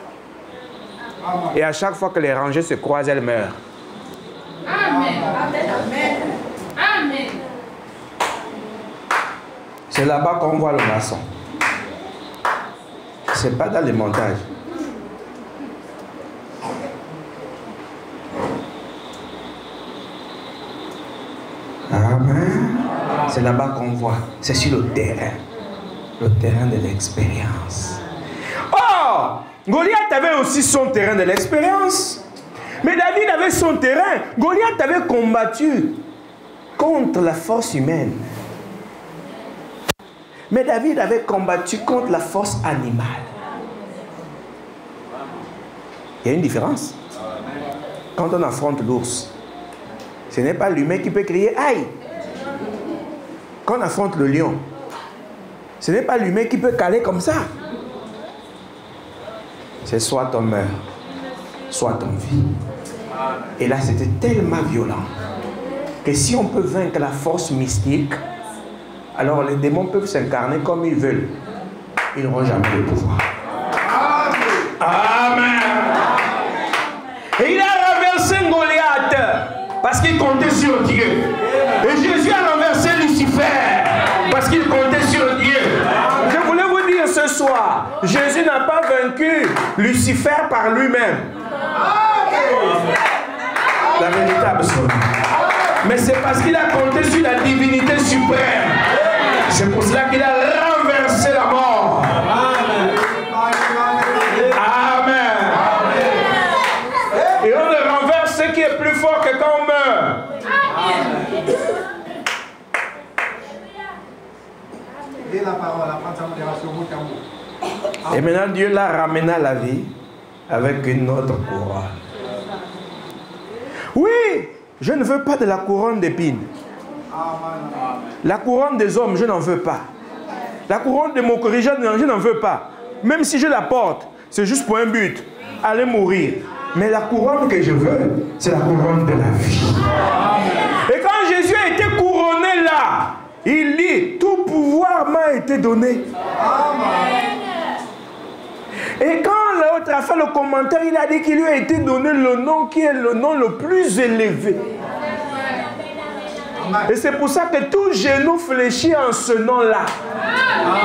Et à chaque fois que les rangées se croisent, elles meurent. Amen. Amen. Amen. C'est là-bas qu'on voit le maçon. C'est pas dans les montages. Amen. C'est là-bas qu'on voit. C'est sur le terrain. Le terrain de l'expérience. Oh! Goliath avait aussi son terrain de l'expérience. Mais David avait son terrain. Goliath avait combattu contre la force humaine. Mais David avait combattu contre la force animale. Il y a une différence. Quand on affronte l'ours, ce n'est pas l'humain qui peut crier « aïe ». Quand on affronte le lion, ce n'est pas l'humain qui peut caler comme ça. C'est soit on meurt, soit on vit. Et là, c'était tellement violent que si on peut vaincre la force mystique, alors les démons peuvent s'incarner comme ils veulent. Ils n'auront jamais le pouvoir. Amen. Et il a renversé Goliath parce qu'il comptait sur Dieu. Et Jésus a renversé Lucifer parce qu'il comptait sur Dieu. Je voulais vous dire ce soir, Jésus n'a pas vaincu Lucifer par lui-même. La véritable somme. Mais c'est parce qu'il a compté sur la divinité suprême. C'est pour cela qu'il a renversé la mort. Amen. Et on ne renverse ce qui est plus fort que quand on meurt. Et maintenant Dieu l'a ramené à la vie avec une autre couronne. Oui, je ne veux pas de la couronne d'épines. La couronne des hommes, je n'en veux pas. La couronne de mon corrigeur, je n'en veux pas. Même si je la porte, c'est juste pour un but, aller mourir. Mais la couronne que je veux, c'est la couronne de la vie. Et quand Jésus a été couronné là, il dit, tout pouvoir m'a été donné. Et quand l'autre a fait le commentaire, il a dit qu'il lui a été donné le nom qui est le nom le plus élevé. Et c'est pour ça que tout genou fléchit en ce nom-là.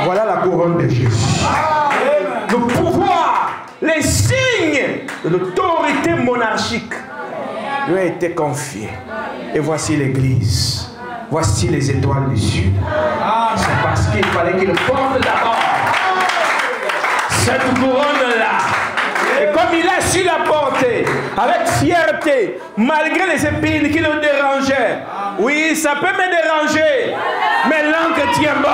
Voilà la couronne de Jésus. Le pouvoir, les signes de l'autorité monarchique lui a été confié. Et voici l'église. Voici les étoiles du sud. C'est parce qu'il fallait qu'il porte d'abord cette couronne-là. Et comme il a su la porter, avec fierté, malgré les épines qui le dérangeaient. Oui, ça peut me déranger, mais l'encre tient bon.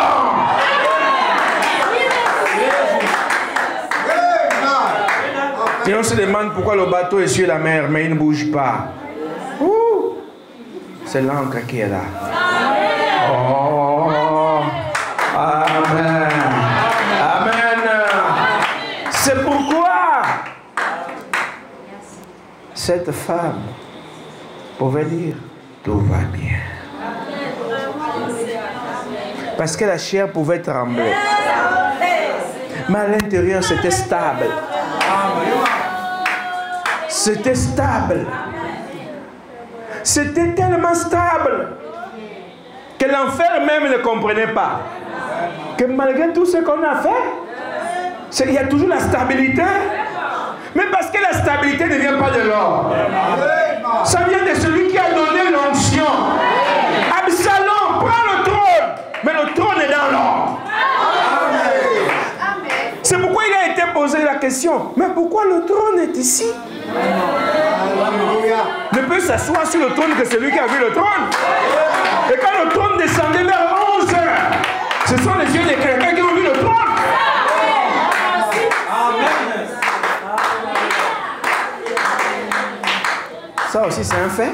Et on se demande pourquoi le bateau est sur la mer, mais il ne bouge pas. C'est l'encre qui est là. Oh, amen. Amen. C'est pourquoi cette femme pouvait dire tout va bien. Parce que la chair pouvait trembler. Mais à l'intérieur, c'était stable. C'était stable. C'était tellement stable que l'enfer même ne comprenait pas. Que malgré tout ce qu'on a fait, il y a toujours la stabilité. Mais parce que la stabilité ne vient pas de l'homme. Ça vient de celui qui a donné l'onction. Absalom prend le trône, mais le trône est dans l'homme. C'est pourquoi il a été posé la question. Mais pourquoi le trône est ici? Ne peut s'asseoir sur le trône que celui qui a vu le trône. Et quand le trône descendait vers 11 heures, ce sont les yeux de quelqu'un qui ont vu le trône. Ça aussi c'est un fait.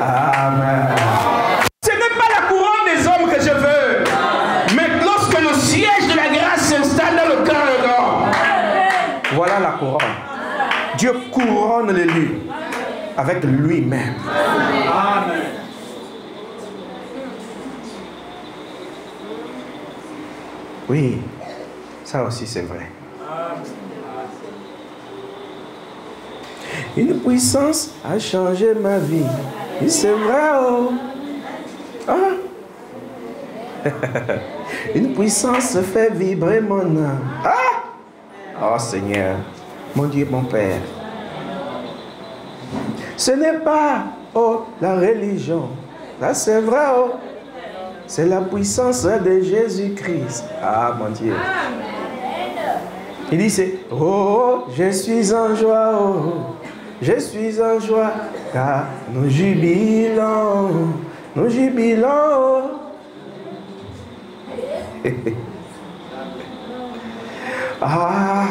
Amen. Ce n'est pas la couronne des hommes que je veux, mais lorsque le siège de la grâce s'installe dans le cœur de l'homme. Voilà la couronne. Dieu couronne l'élu avec lui-même. Amen. Oui, ça aussi c'est vrai. Une puissance a changé ma vie. Et c'est vrai, oh. Ah. Une puissance fait vibrer mon âme. Ah. Oh Seigneur, mon Dieu, mon Père. Ce n'est pas, oh, la religion. Là, c'est vrai, oh. C'est la puissance de Jésus-Christ. Ah, mon Dieu. Il dit, c'est, oh, je suis en joie, oh. Je suis en joie, car nous jubilons. Nous jubilons. Ah,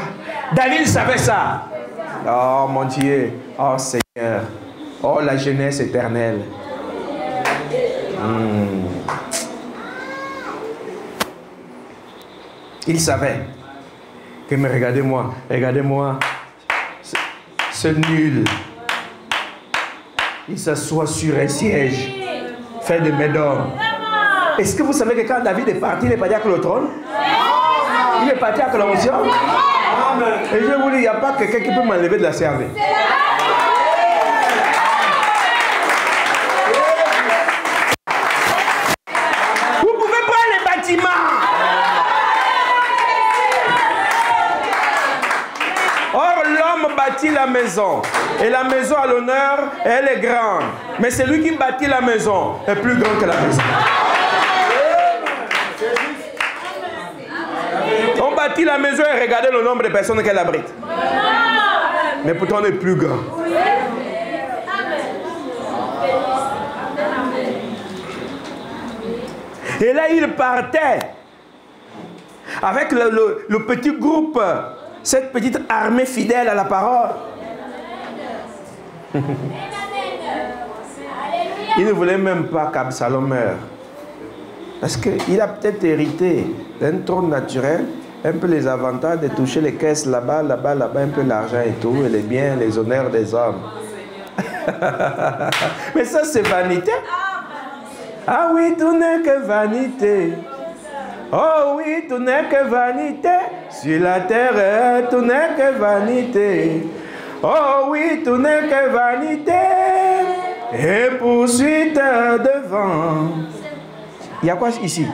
David savait ça. Oh mon Dieu, oh Seigneur, oh la jeunesse éternelle. Il savait que, mais regardez-moi, regardez-moi, ce nul, il s'assoit sur un siège fait de médor. Est-ce que vous savez que quand David est parti, il n'est pas parti avec le trône? Il est parti avec l'onction. Et je vous dis, il n'y a pas quelqu'un qui peut m'enlever de la cervelle. Vous pouvez prendre les bâtiments. Or, l'homme bâtit la maison. Et la maison a l'honneur, elle est grande. Mais celui qui bâtit la maison est plus grand que la maison. On bâtit la maison et regardez le nombre de personnes qu'elle abrite. Mais pourtant on est plus grand. Et là il partait avec le petit groupe, cette petite armée fidèle à la parole. Il ne voulait même pas qu'Absalom meure. Parce qu'il a peut-être hérité d'un trône naturel, un peu les avantages de toucher les caisses là-bas, là-bas, là-bas, un peu l'argent et tout, et les biens, les honneurs des hommes. Mais ça, c'est vanité. Ah oui, tout n'est que vanité. Oh oui, tout n'est que vanité. Sur la terre, tout n'est que vanité. Oh oui, tout n'est que vanité. Et poursuite devant. Il y a quoi ici?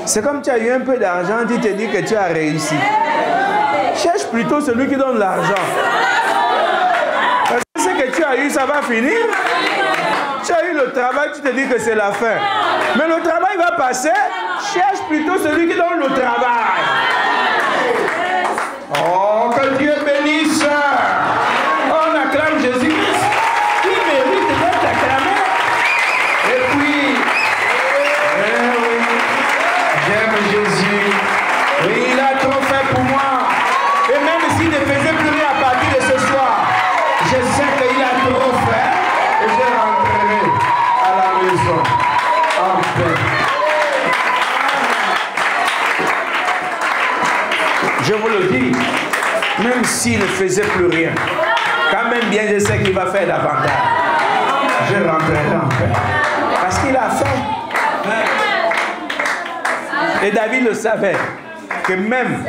C'est comme tu as eu un peu d'argent, tu te dis que tu as réussi. Cherche plutôt celui qui donne l'argent. Parce que ce que tu as eu, ça va finir. Tu as eu le travail, tu te dis que c'est la fin. Mais le travail va passer. Cherche plutôt celui qui donne le travail. Oh, que Dieu bénisse. On acclame Jésus-Christ. Il mérite d'être acclamé. Et puis, oui, j'aime Jésus. Oui, il a trop fait pour moi. Et même s'il ne faisait plus rien à partir de ce soir, je sais qu'il a trop fait. Et je rentrerai à la maison en paix. Je vous le dis, même s'il ne faisait plus rien, quand même bien je sais qu'il va faire davantage. Je rentrerai en paix. Parce qu'il a fait. Et David le savait, que même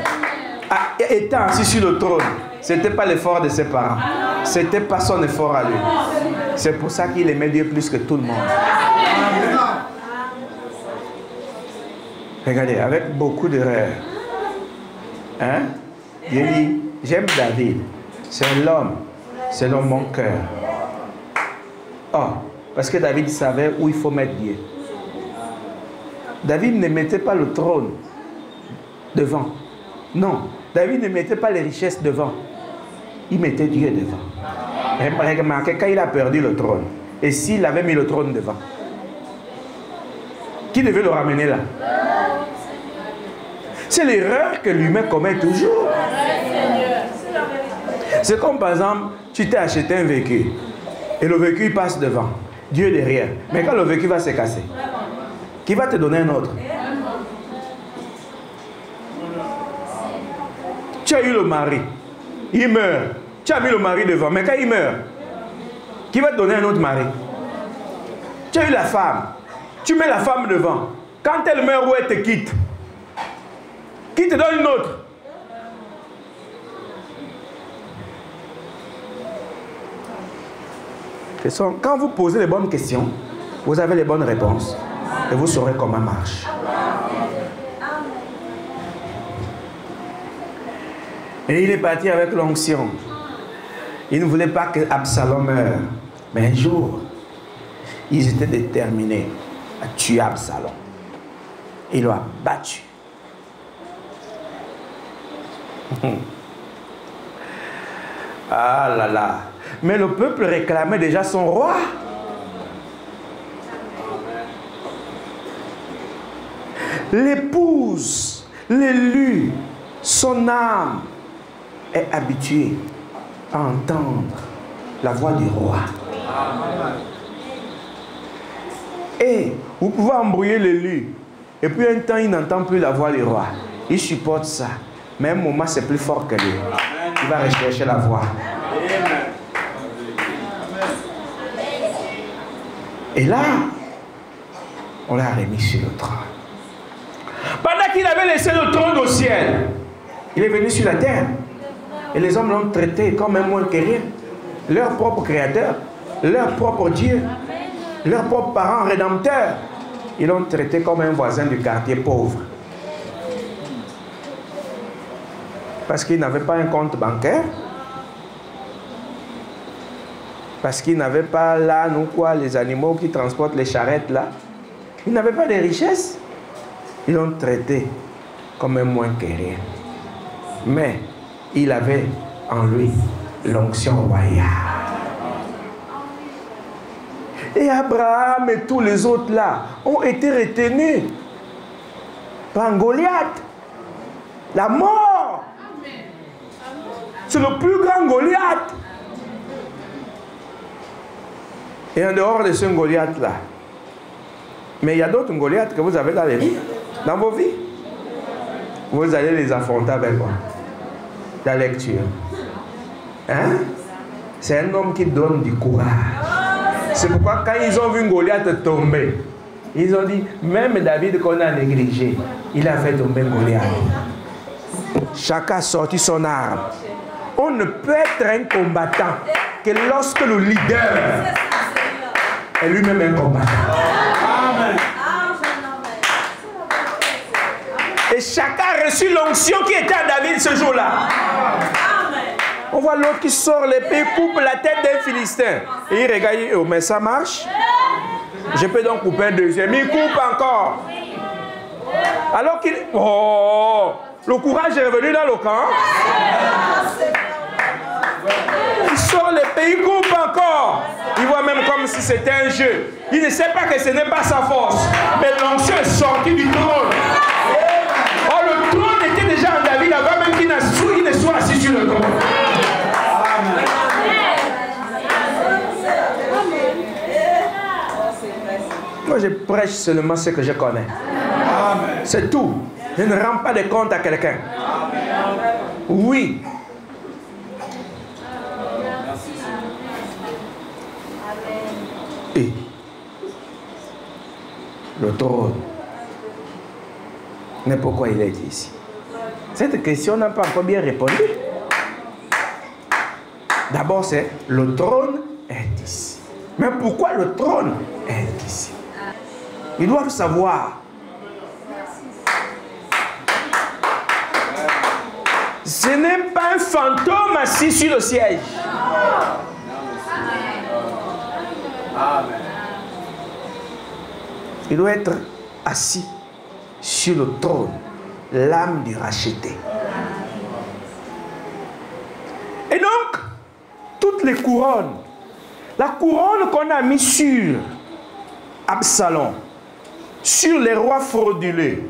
étant assis sur le trône, ce n'était pas l'effort de ses parents. Ce n'était pas son effort à lui. C'est pour ça qu'il aimait Dieu plus que tout le monde. Regardez, avec beaucoup d'erreurs. Hein? Dieu dit, j'aime David. C'est l'homme selon mon cœur. Oh, parce que David savait où il faut mettre Dieu. David ne mettait pas le trône devant. Non, David ne mettait pas les richesses devant. Il mettait Dieu devant. Remarquez, quand il a perdu le trône, et s'il avait mis le trône devant, qui devait le ramener là? C'est l'erreur que l'humain commet toujours. C'est comme par exemple, tu t'es acheté un véhicule et le véhicule passe devant, Dieu derrière. Mais quand le véhicule va se casser, qui va te donner un autre? Tu as eu le mari, il meurt. Tu as mis le mari devant, mais quand il meurt, qui va te donner un autre mari? Tu as eu la femme, tu mets la femme devant. Quand elle meurt ou elle te quitte, qui te donne une autre? Quand vous posez les bonnes questions, vous avez les bonnes réponses. Et vous saurez comment marche. Et il est parti avec l'onction. Il ne voulait pas que Absalom meure. Mais un jour, ils étaient déterminés à tuer Absalom. Il l'a battu. Ah là là. Mais le peuple réclamait déjà son roi. L'épouse, l'élu, son âme est habituée à entendre la voix du roi. Et vous pouvez embrouiller l'élu. Et puis un temps, il n'entend plus la voix du roi. Il supporte ça. Mais un moment, c'est plus fort que lui. Il va rechercher la voix. Et là, on l'a remis sur le trône. Pendant qu'il avait laissé le trône au ciel, il est venu sur la terre. Et les hommes l'ont traité comme un moins que rien. Leur propre créateur, leur propre Dieu, leur propre parent rédempteur. Ils l'ont traité comme un voisin du quartier pauvre. Parce qu'il n'avait pas un compte bancaire. Parce qu'il n'avait pas là, nous quoi, les animaux qui transportent les charrettes là. Il n'avait pas de richesse. Ils l'ont traité comme un moins que rien. Mais il avait en lui l'onction royale. Et Abraham et tous les autres là ont été retenus par Goliath. La mort. C'est le plus grand Goliath. Et en dehors de ce Goliath là, mais il y a d'autres Goliaths que vous avez dans les vies, dans vos vies. Vous allez les affronter avec quoi? La lecture. Hein? C'est un homme qui donne du courage. C'est pourquoi quand ils ont vu Goliath tomber, ils ont dit, même David qu'on a négligé, il a fait tomber Goliath. Chacun a sorti son arme. On ne peut être un combattant que lorsque le leader est lui-même un combattant. Et chacun a reçu l'onction qui était à David ce jour-là. On voit l'autre qui sort l'épée, coupe la tête d'un Philistin. Et il regarde, oh, mais ça marche. Je peux donc couper un deuxième. Il coupe encore. Alors qu'il... Oh, Le courage est revenu dans le camp. Il sort les pays, coupe encore. Il voit même comme si c'était un jeu. Il ne sait pas que ce n'est pas sa force. Mais l'onction est sortie du trône. Or, le trône était déjà en David avant même qu'il ne soit assis sur le trône. Moi, je prêche seulement ce que je connais. C'est tout. Je ne rends pas de compte à quelqu'un. Oui. Et le trône. Mais pourquoi il est ici? Cette question n'a pas encore bien répondu. D'abord, c'est le trône est ici. Mais pourquoi le trône est ici? Ils doivent savoir. Ce n'est pas un fantôme assis sur le siège. Il doit être assis sur le trône, l'âme du racheté. Et donc, toutes les couronnes, la couronne qu'on a mise sur Absalom, sur les rois frauduleux,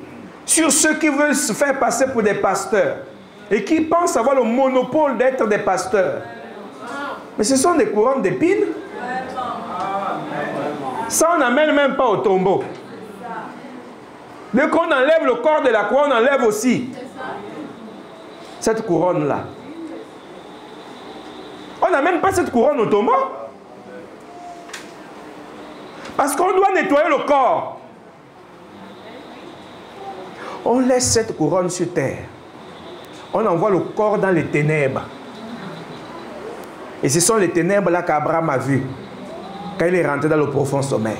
sur ceux qui veulent se faire passer pour des pasteurs et qui pensent avoir le monopole d'être des pasteurs. Mais ce sont des couronnes d'épines. Ça, on n'amène même pas au tombeau. Dès qu'on enlève le corps de la couronne, on enlève aussi cette couronne-là. On n'amène pas cette couronne au tombeau. Parce qu'on doit nettoyer le corps. On laisse cette couronne sur terre. On envoie le corps dans les ténèbres. Et ce sont les ténèbres là qu'Abraham a vues quand il est rentré dans le profond sommeil.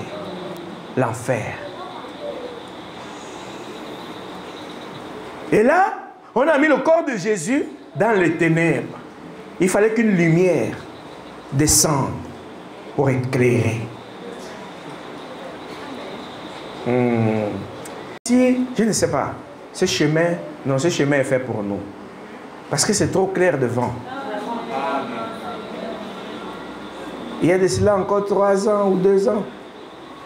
L'enfer. Et là, on a mis le corps de Jésus dans les ténèbres. Il fallait qu'une lumière descende pour éclairer. Si, je ne sais pas, ce chemin est fait pour nous. Parce que c'est trop clair devant. Il y a de cela encore 3 ans ou 2 ans.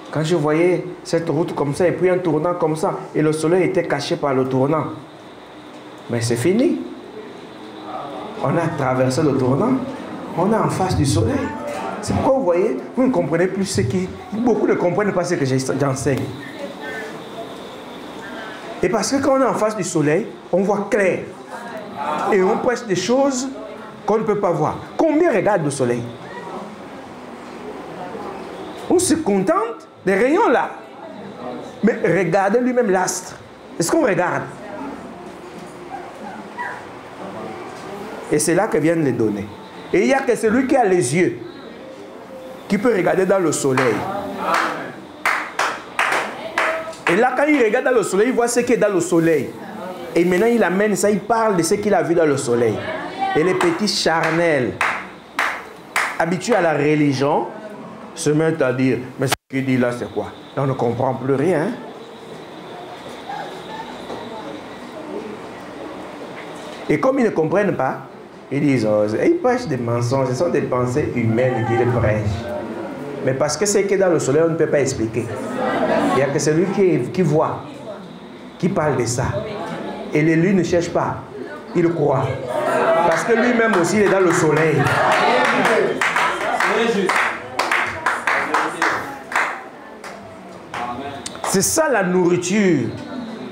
Quand je voyais cette route comme ça et puis un tournant comme ça, et le soleil était caché par le tournant. Mais c'est fini. On a traversé le tournant. On est en face du soleil. C'est pourquoi vous voyez, vous ne comprenez plus ce qui... Beaucoup ne comprennent pas ce que j'enseigne. Et parce que quand on est en face du soleil, on voit clair. Et on prêche des choses qu'on ne peut pas voir. Combien regardent le soleil? On se contente des rayons là. Mais regardez lui-même l'astre. Est-ce qu'on regarde? Et c'est là que viennent les données. Et il n'y a que celui qui a les yeux qui peut regarder dans le soleil. Et là, quand il regarde dans le soleil, il voit ce qui est dans le soleil. Et maintenant, il amène ça, il parle de ce qu'il a vu dans le soleil. Et les petits charnels, habitués à la religion, se mettent à dire, mais ce qu'il dit là, c'est quoi? Là, on ne comprend plus rien. Et comme ils ne comprennent pas, ils disent, oh, ils prêchent des mensonges, ce sont des pensées humaines qu'ils prêchent. Mais parce que ce qui est dans le soleil, on ne peut pas expliquer. Il n'y a que celui qui voit, qui parle de ça. Et lui ne cherche pas, il croit. Parce que lui-même aussi, il est dans le soleil. C'est ça la nourriture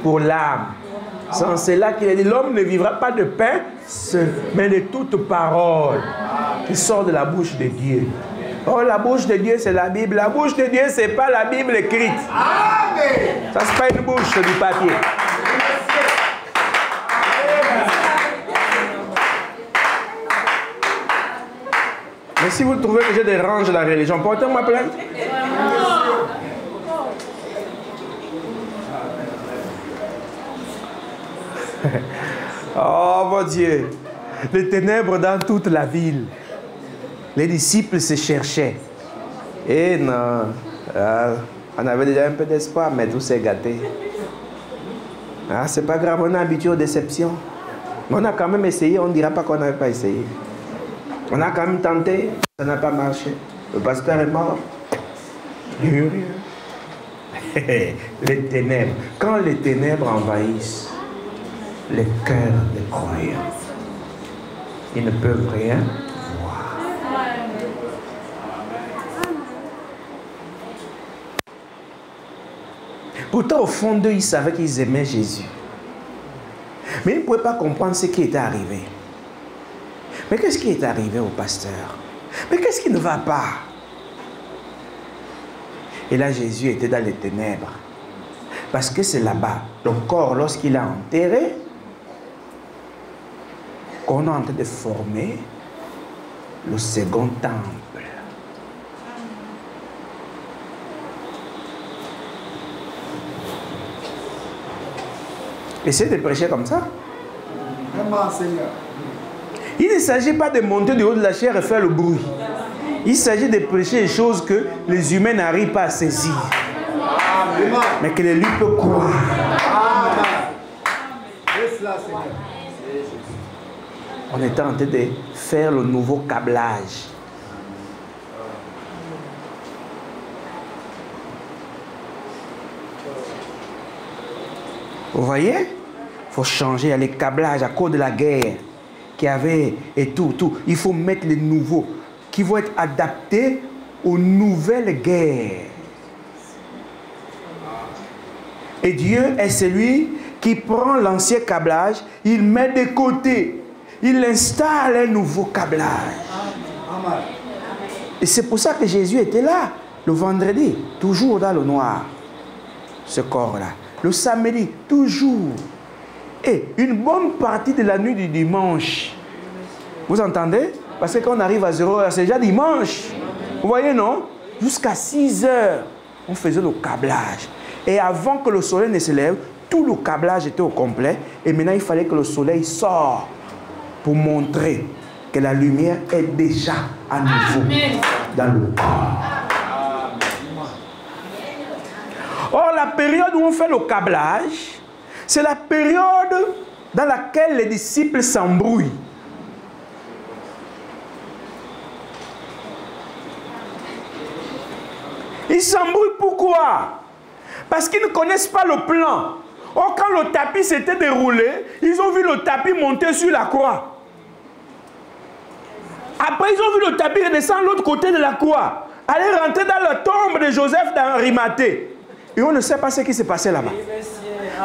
pour l'âme. C'est là qu'il a dit, l'homme ne vivra pas de pain seul, mais de toute parole qui sort de la bouche de Dieu. Oh, la bouche de Dieu, c'est la Bible. La bouche de Dieu, ce n'est pas la Bible écrite. Amen. Ça, ce n'est pas une bouche, c'est du papier. Mais si vous trouvez que je dérange la religion, portez-moi plainte. Oh mon Dieu, les ténèbres dans toute la ville. Les disciples se cherchaient. Et non, on avait déjà un peu d'espoir, mais tout s'est gâté. Ah, c'est pas grave, on est habitué aux déceptions. On a quand même essayé, on ne dira pas qu'on n'avait pas essayé. On a quand même tenté, ça n'a pas marché. Le pasteur est mort. Les ténèbres. Quand les ténèbres envahissent les cœurs des croyants, ils ne peuvent rien voir. Pourtant, au fond d'eux, ils savaient qu'ils aimaient Jésus. Mais ils ne pouvaient pas comprendre ce qui était arrivé. Mais qu'est-ce qui est arrivé au pasteur? Mais qu'est-ce qui ne va pas? Et là, Jésus était dans les ténèbres. Parce que c'est là-bas, le corps, lorsqu'il est enterré, qu'on est en train de former le second temple. Essayez de prêcher comme ça. Il ne s'agit pas de monter du haut de la chair et faire le bruit. Il s'agit de prêcher des choses que les humains n'arrivent pas à saisir. Mais que les lui peuvent croire. On est en train de faire le nouveau câblage. Vous voyez? Il faut changer les câblages à cause de la guerre qui avait et tout. Il faut mettre les nouveaux qui vont être adaptés aux nouvelles guerres. Et Dieu est celui qui prend l'ancien câblage, il met de côté, il installe un nouveau câblage. Et c'est pour ça que Jésus était là, le vendredi, toujours dans le noir, ce corps-là. Le samedi, toujours. Et une bonne partie de la nuit du dimanche. Vous entendez? Parce que quand on arrive à 0h, c'est déjà dimanche. Vous voyez, non? Jusqu'à 6h, on faisait le câblage. Et avant que le soleil ne se lève, tout le câblage était au complet. Et maintenant, il fallait que le soleil sorte pour montrer que la lumière est déjà à nouveau dans le corps. Or, la période où on fait le câblage, c'est la période dans laquelle les disciples s'embrouillent. Ils s'embrouillent pourquoi? Parce qu'ils ne connaissent pas le plan. Or, quand le tapis s'était déroulé, ils ont vu le tapis monter sur la croix. Après, ils ont vu le tapis redescendre de l'autre côté de la croix, aller rentrer dans la tombe de Joseph d'Arimathée. Et on ne sait pas ce qui s'est passé là-bas.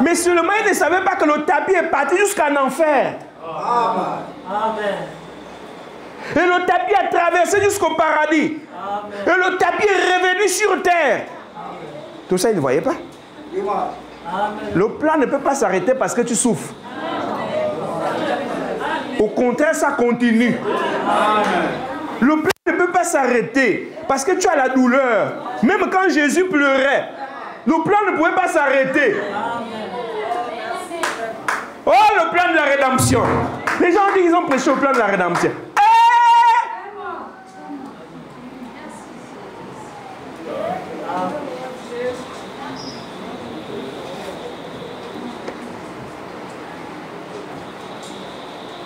Mais seulement, ils ne savaient pas que le tapis est parti jusqu'en enfer. Amen. Et le tapis a traversé jusqu'au paradis. Amen. Et le tapis est revenu sur terre. Amen. Tout ça, ils ne voyaient pas. Amen. Le plan ne peut pas s'arrêter parce que tu souffres. Au contraire, ça continue. Le plan ne peut pas s'arrêter parce que tu as la douleur. Même quand Jésus pleurait, le plan ne pouvait pas s'arrêter. Oh, le plan de la rédemption. Les gens disent qu'ils ont prêché au plan de la rédemption.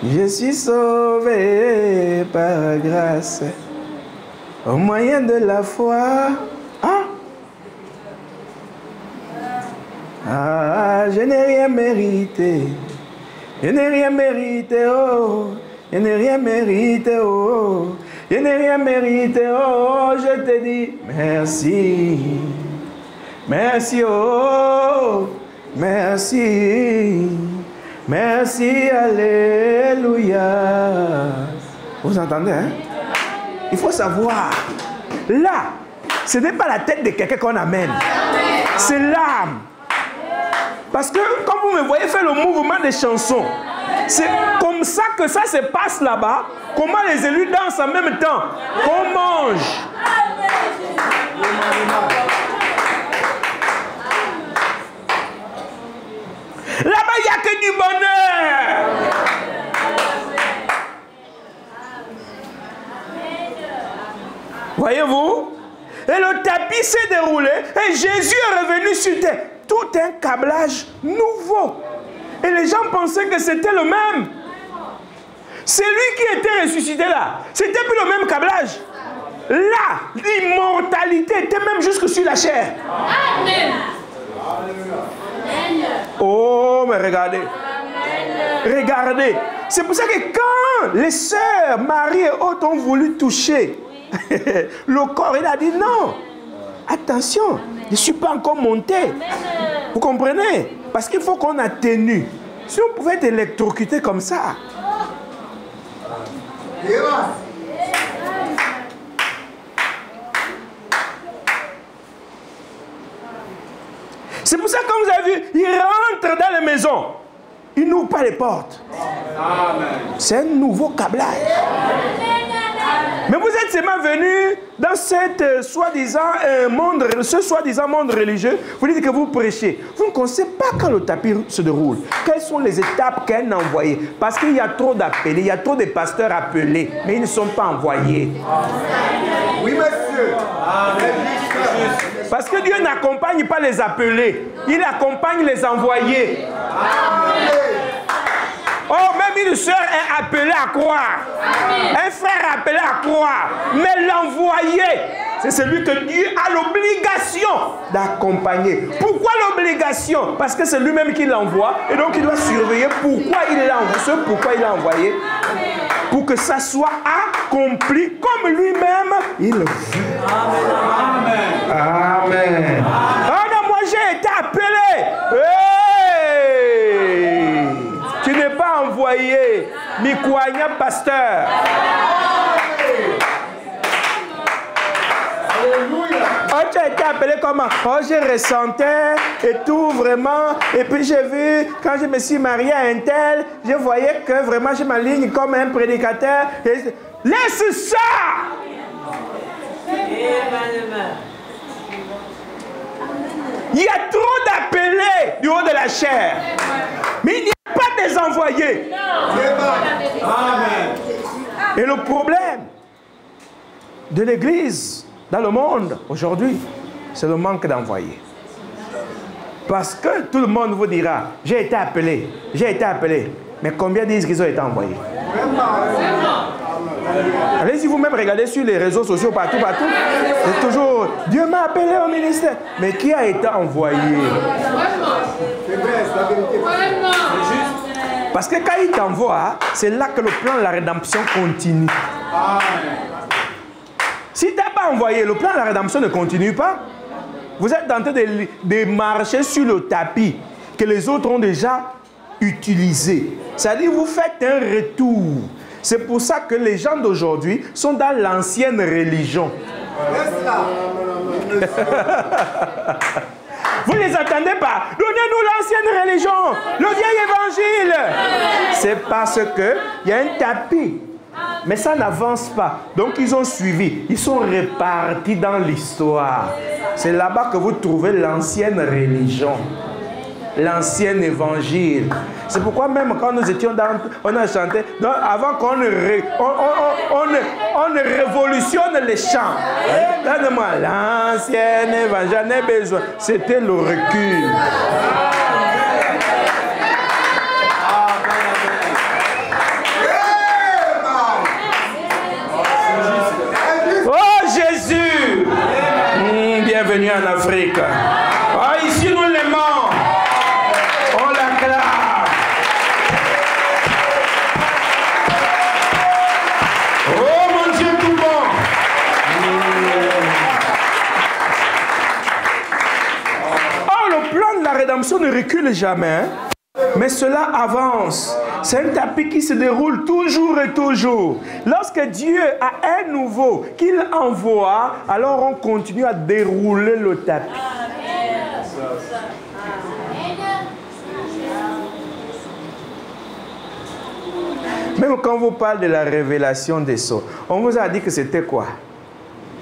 Je suis sauvé par grâce au moyen de la foi. Je n'ai rien mérité. Je n'ai rien mérité, oh. Je n'ai rien mérité, oh. Je n'ai rien mérité, oh. Je te dis merci. Merci, oh. Merci. Merci, alléluia. Vous entendez, hein? Il faut savoir. Là, ce n'est pas la tête de quelqu'un qu'on amène. C'est l'âme. Parce que quand vous me voyez faire le mouvement des chansons, c'est comme ça que ça se passe là-bas. Comment les élus dansent en même temps. On mange. Là-bas, il n'y a que du bonheur. Voyez-vous? Et le tapis s'est déroulé et Jésus est revenu sur terre. Tout un câblage nouveau. Et les gens pensaient que c'était le même. C'est lui qui était ressuscité là. C'était plus le même câblage. Là, l'immortalité était même jusque sur la chair. Amen. Oh, mais regardez. Regardez. C'est pour ça que quand les sœurs, Marie et autres ont voulu toucher le corps, il a dit non. Attention, je ne suis pas encore monté. Vous comprenez? Parce qu'il faut qu'on atténue. Si on pouvait être électrocuté comme ça. C'est pour ça que quand vous avez vu, il rentre dans la maison. Il n'ouvre pas les portes. C'est un nouveau câblage. Mais vous êtes seulement venus dans cette soi-disant monde religieux. Vous dites que vous prêchez. Vous ne connaissez pas quand le tapis se déroule. Quelles sont les étapes qu'elle a envoyées? Parce qu'il y a trop d'appelés, il y a trop de pasteurs appelés, mais ils ne sont pas envoyés. Oui, monsieur. Parce que Dieu n'accompagne pas les appelés, il accompagne les envoyés. Oh, même une soeur est appelée à croire. Un frère est appelé à croire. Mais l'envoyé, c'est celui que Dieu a l'obligation d'accompagner. Pourquoi l'obligation? Parce que c'est lui-même qui l'envoie. Et donc il doit surveiller pourquoi il l'a envoyé. Ce pourquoi il l'a envoyé. Pour que ça soit accompli comme lui-même il le veut. Amen. Amen. Oh non, moi j'ai été appelé. Hey! Tu n'es pas envoyé. Mikoanya pasteur. Oh, tu as été appelé comment? Oh, j'ai ressenti et tout vraiment. Et puis j'ai vu, quand je me suis marié à un tel, je voyais que vraiment je m'aligne comme un prédicateur. Et... Laisse ça! Il y a trop d'appelés du haut de la chair. Mais il n'y a pas des envoyés. Amen. Et le problème de l'Église dans le monde aujourd'hui, c'est le manque d'envoyés. Parce que tout le monde vous dira, j'ai été appelé, j'ai été appelé. Mais combien disent qu'ils ont été envoyés? Allez-y vous-même, regardez sur les réseaux sociaux, partout. C'est toujours, Dieu m'a appelé au ministère. Mais qui a été envoyé? Parce que quand il t'envoie, c'est là que le plan de la rédemption continue. Si tu n'es pas envoyé, le plan de la rédemption ne continue pas. Vous êtes en train de marcher sur le tapis que les autres ont déjà utilisé. C'est-à-dire vous faites un retour. C'est pour ça que les gens d'aujourd'hui sont dans l'ancienne religion. Vous ne les attendez pas. Donnez-nous l'ancienne religion, le vieil évangile. C'est parce qu'il y a un tapis. Mais ça n'avance pas. Donc ils ont suivi. Ils sont répartis dans l'histoire. C'est là-bas que vous trouvez l'ancienne religion. L'ancien évangile. C'est pourquoi même quand nous étions dans... On a chanté... Donc avant qu'on ne révolutionne les chants. Donne-moi l'ancien évangile. J'en ai besoin. C'était le recul. Oh Jésus! Bienvenue en Afrique. Oh, ici nous l'aimons. On l'acclame. Oh mon Dieu tout bon. Oh, le plan de la rédemption ne recule jamais. Hein? Mais cela avance. C'est un tapis qui se déroule toujours et toujours. Lorsque Dieu a un nouveau qu'il envoie, alors on continue à dérouler le tapis. Même quand on vous parle de la révélation des sceaux, on vous a dit que c'était quoi?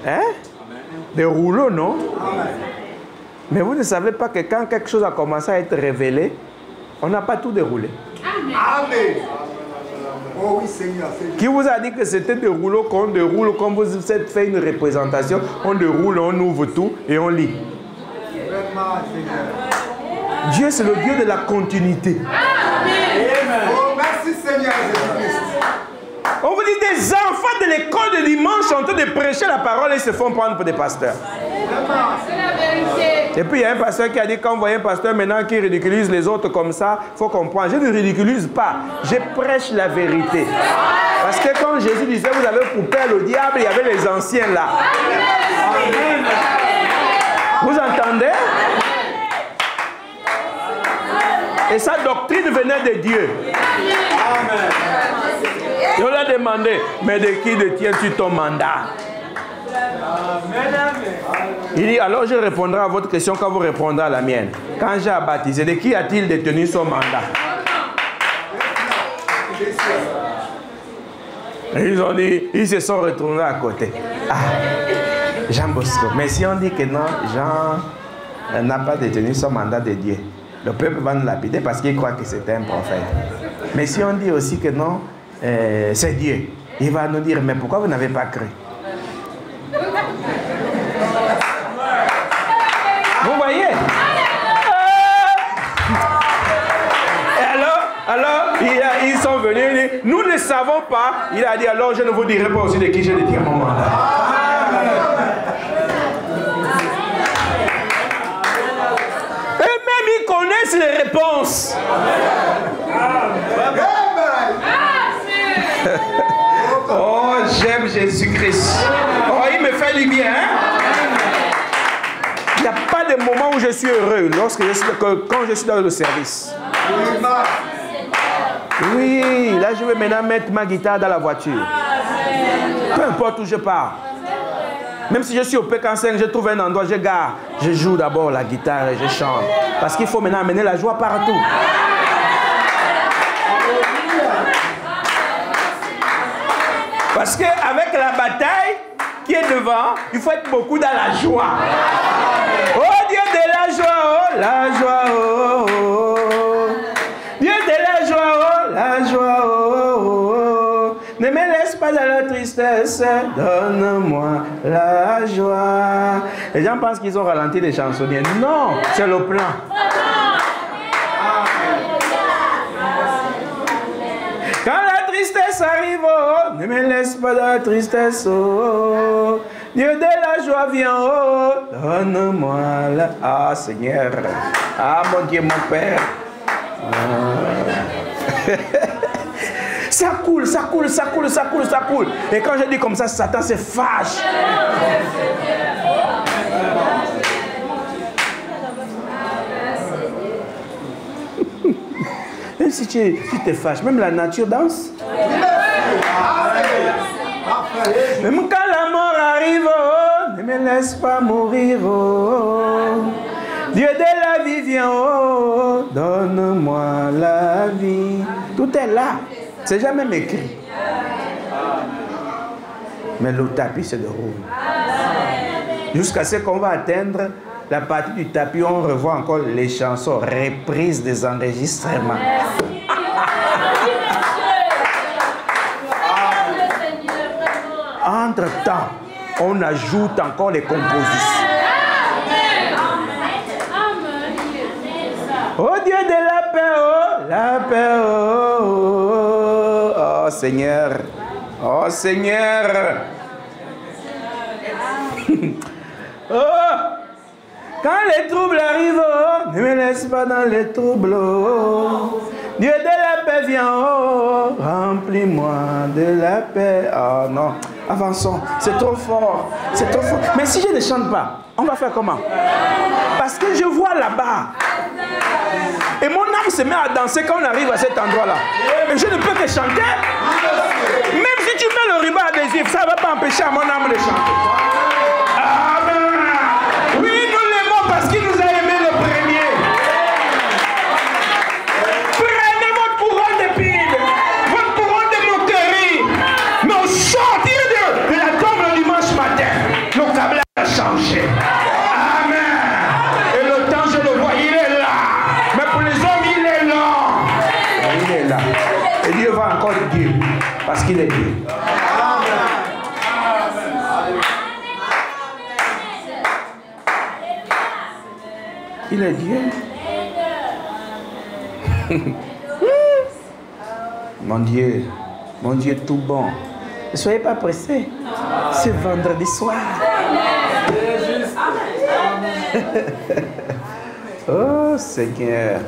Hein? Des rouleaux, non? Mais vous ne savez pas que quand quelque chose a commencé à être révélé, on n'a pas tout déroulé. Amen. Oh oui, Seigneur. Qui vous a dit que c'était des rouleaux qu'on déroule, comme vous avez fait une représentation, on déroule, on ouvre tout et on lit. Vraiment, Seigneur. Dieu, c'est le Dieu de la continuité. Oh, merci Seigneur Jésus-Christ. On vous dit des enfants de l'école de dimanche sont en train de prêcher la parole et se font prendre pour des pasteurs. C'est la vérité. Et puis il y a un pasteur qui a dit, quand vous voyez un pasteur maintenant qui ridiculise les autres comme ça, il faut comprendre. Je ne ridiculise pas, je prêche la vérité. Parce que quand Jésus disait, vous avez pour père le diable, il y avait les anciens là. Vous entendez? Et sa doctrine venait de Dieu. Amen. Et on l'a demandé, mais de qui détiens-tu ton mandat? Il dit, alors je répondrai à votre question quand vous répondrez à la mienne. Quand j'ai baptisé, de qui a-t-il détenu son mandat? Et ils ont dit, ils se sont retournés à côté. Ah, Jean Bosco. Mais si on dit que non, Jean n'a pas détenu son mandat de Dieu, le peuple va nous lapider parce qu'il croit que c'était un prophète. Mais si on dit aussi que non, c'est Dieu, il va nous dire, mais pourquoi vous n'avez pas cru? Vous voyez? Et alors ils sont venus, ils disent, nous ne savons pas. Il a dit, alors je ne vous dirai pas aussi de qui je détiens mon mandat. Eux-mêmes, ils connaissent les réponses. Oh, j'aime Jésus-Christ. Oh, il me fait du bien. Hein? Il n'y a pas de moment où je suis heureux quand je suis dans le service. Oui, là je vais maintenant mettre ma guitare dans la voiture. Peu importe où je pars. Même si je suis au P45, je trouve un endroit, je gare. Je joue d'abord la guitare et je chante. Parce qu'il faut maintenant amener la joie partout. Parce qu'avec la bataille qui est devant, il faut être beaucoup dans la joie. Oh Dieu de la joie, oh la joie, oh, oh, oh. Dieu de la joie, oh la joie, oh, oh, oh. Ne me laisse pas dans la tristesse, donne-moi la joie. Les gens pensent qu'ils ont ralenti les chansonniers. Non, c'est le plan. Quand la tristesse arrive, oh, ne me laisse pas dans la tristesse, oh. Dieu de la joie vient, oh, donne-moi la... Ah, Seigneur. Ah, mon Dieu, mon Père. Ah. Ça coule, ça coule, ça coule, ça coule, ça coule. Et quand je dis comme ça, Satan se fâche. Même si tu te fâches, même la nature danse. Même quand la mort arrive, oh, ne me laisse pas mourir, oh. Dieu de la vie vient, oh, donne-moi la vie. Tout est là, c'est jamais écrit. Mais le tapis se déroule. Jusqu'à ce qu'on va atteindre la partie du tapis, on revoit encore les chansons reprises des enregistrements. Entre-temps, on ajoute encore les compositions. Oh Dieu de la paix, oh, la paix, oh, oh, oh, oh Seigneur, oh Seigneur. Oh, quand les troubles arrivent, oh, ne me laisse pas dans les troubles, oh. Dieu de la paix vient, oh, remplis-moi de la paix. Oh non, avançons, c'est trop fort, c'est trop fort. Mais si je ne chante pas, on va faire comment? Parce que je vois là-bas. Et mon âme se met à danser quand on arrive à cet endroit-là. Et je ne peux que chanter. Même si tu mets le ruban adhésif, ça ne va pas empêcher à mon âme de chanter. Amen. Oui, nous l'aimons parce qu'il nous a aimés le premier. Prenez votre couronne d'épines, votre couronne de moquerie. Mais au sortir de la tombe le dimanche matin, le câble a changé. Et Dieu va encore Dieu, parce qu'il est Dieu. Il est Dieu. Mon Dieu tout bon. Ne soyez pas pressés. C'est vendredi soir. Oh Seigneur.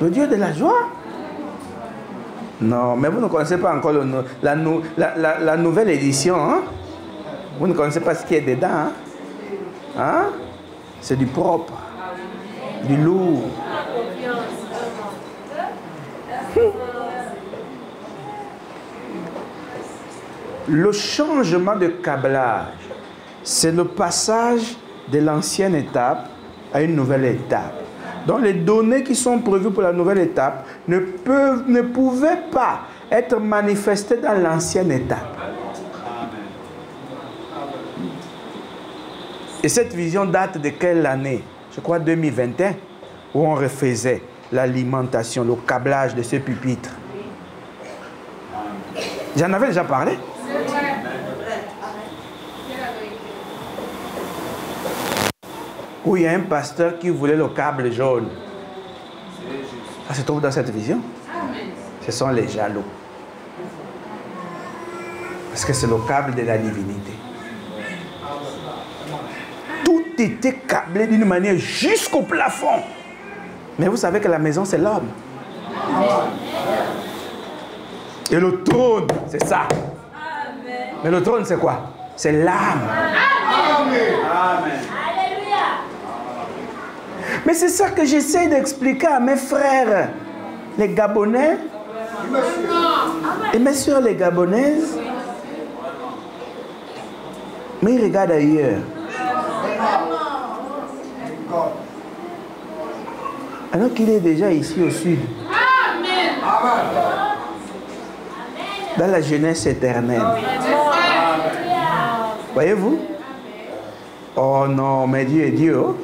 Le Dieu de la joie. Non, mais vous ne connaissez pas encore la nouvelle édition. Hein? Vous ne connaissez pas ce qui est dedans. Hein? Hein? C'est du propre, du lourd. Le changement de câblage, c'est le passage de l'ancienne étape à une nouvelle étape. Donc les données qui sont prévues pour la nouvelle étape ne pouvaient pas être manifestées dans l'ancienne étape. Et cette vision date de quelle année? Je crois 2021, où on refaisait l'alimentation, le câblage de ce pupitre. J'en avais déjà parlé. Où il y a un pasteur qui voulait le câble jaune. Ça se trouve dans cette vision. Ce sont les jaloux. Parce que c'est le câble de la divinité. Tout était câblé d'une manière jusqu'au plafond. Mais vous savez que la maison, c'est l'homme. Et le trône, c'est ça. Mais le trône, c'est quoi? C'est l'âme. Amen. Mais c'est ça que j'essaie d'expliquer à mes frères, les Gabonais, et mes soeurs les Gabonaises. Mais ils regardent ailleurs. Alors qu'il est déjà ici au sud. Dans la jeunesse éternelle. Voyez-vous? Oh non, mais Dieu est Dieu. Oh.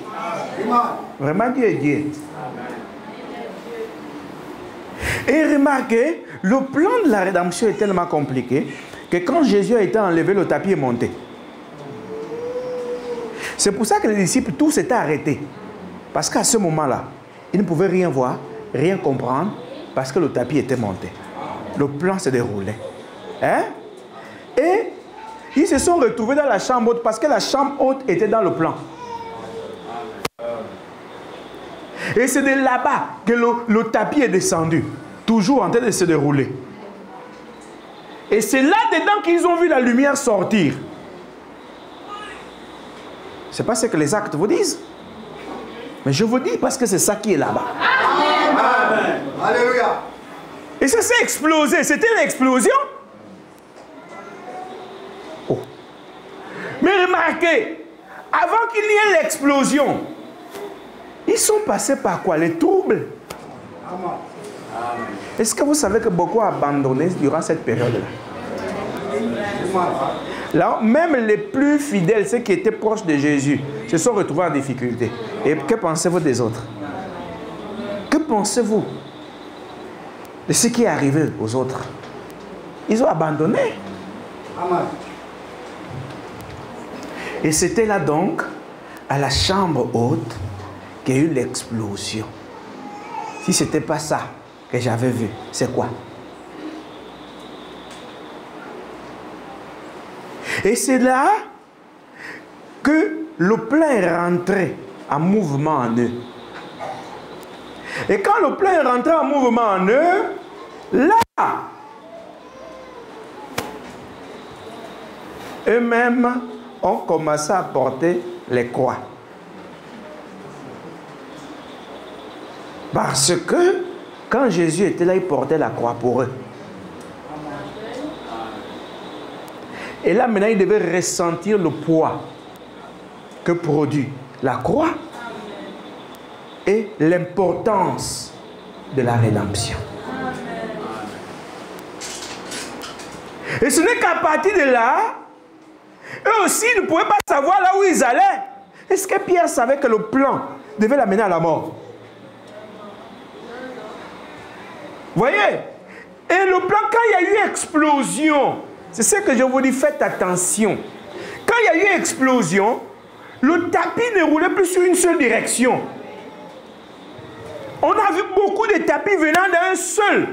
Vraiment, Dieu est Dieu. Et remarquez, le plan de la rédemption est tellement compliqué que quand Jésus a été enlevé, le tapis est monté. C'est pour ça que les disciples, tous étaient arrêtés. Parce qu'à ce moment-là, ils ne pouvaient rien voir, rien comprendre, parce que le tapis était monté. Le plan se déroulait. Hein? Et ils se sont retrouvés dans la chambre haute, parce que la chambre haute était dans le plan. Et c'est de là-bas que le tapis est descendu, toujours en train de se dérouler. Et c'est là-dedans qu'ils ont vu la lumière sortir. Ce n'est pas ce que les actes vous disent. Mais je vous dis parce que c'est ça qui est là-bas. Amen. Alléluia. Et ça s'est explosé. C'était une explosion. Oh. Mais remarquez, avant qu'il y ait l'explosion, ils sont passés par quoi? Les troubles. Est-ce que vous savez que beaucoup ont abandonné durant cette période-là? Là, même les plus fidèles, ceux qui étaient proches de Jésus, se sont retrouvés en difficulté. Et que pensez-vous des autres? Que pensez-vous de ce qui est arrivé aux autres? Ils ont abandonné. Et c'était là donc, à la chambre haute, qu'il y a eu l'explosion. Si ce n'était pas ça que j'avais vu, c'est quoi? Et c'est là que le plan est rentré en mouvement en eux. Et quand le plan est rentré en mouvement en eux, là, eux-mêmes ont commencé à porter les croix. Parce que quand Jésus était là, il portait la croix pour eux. Et là, maintenant, il devait ressentir le poids que produit la croix et l'importance de la rédemption. Et ce n'est qu'à partir de là, eux aussi ne pouvaient pas savoir là où ils allaient. Est-ce que Pierre savait que le plan devait l'amener à la mort? Voyez? Et le plan, quand il y a eu explosion, c'est ce que je vous dis, faites attention. Quand il y a eu explosion, le tapis ne roulait plus sur une seule direction. On a vu beaucoup de tapis venant d'un seul.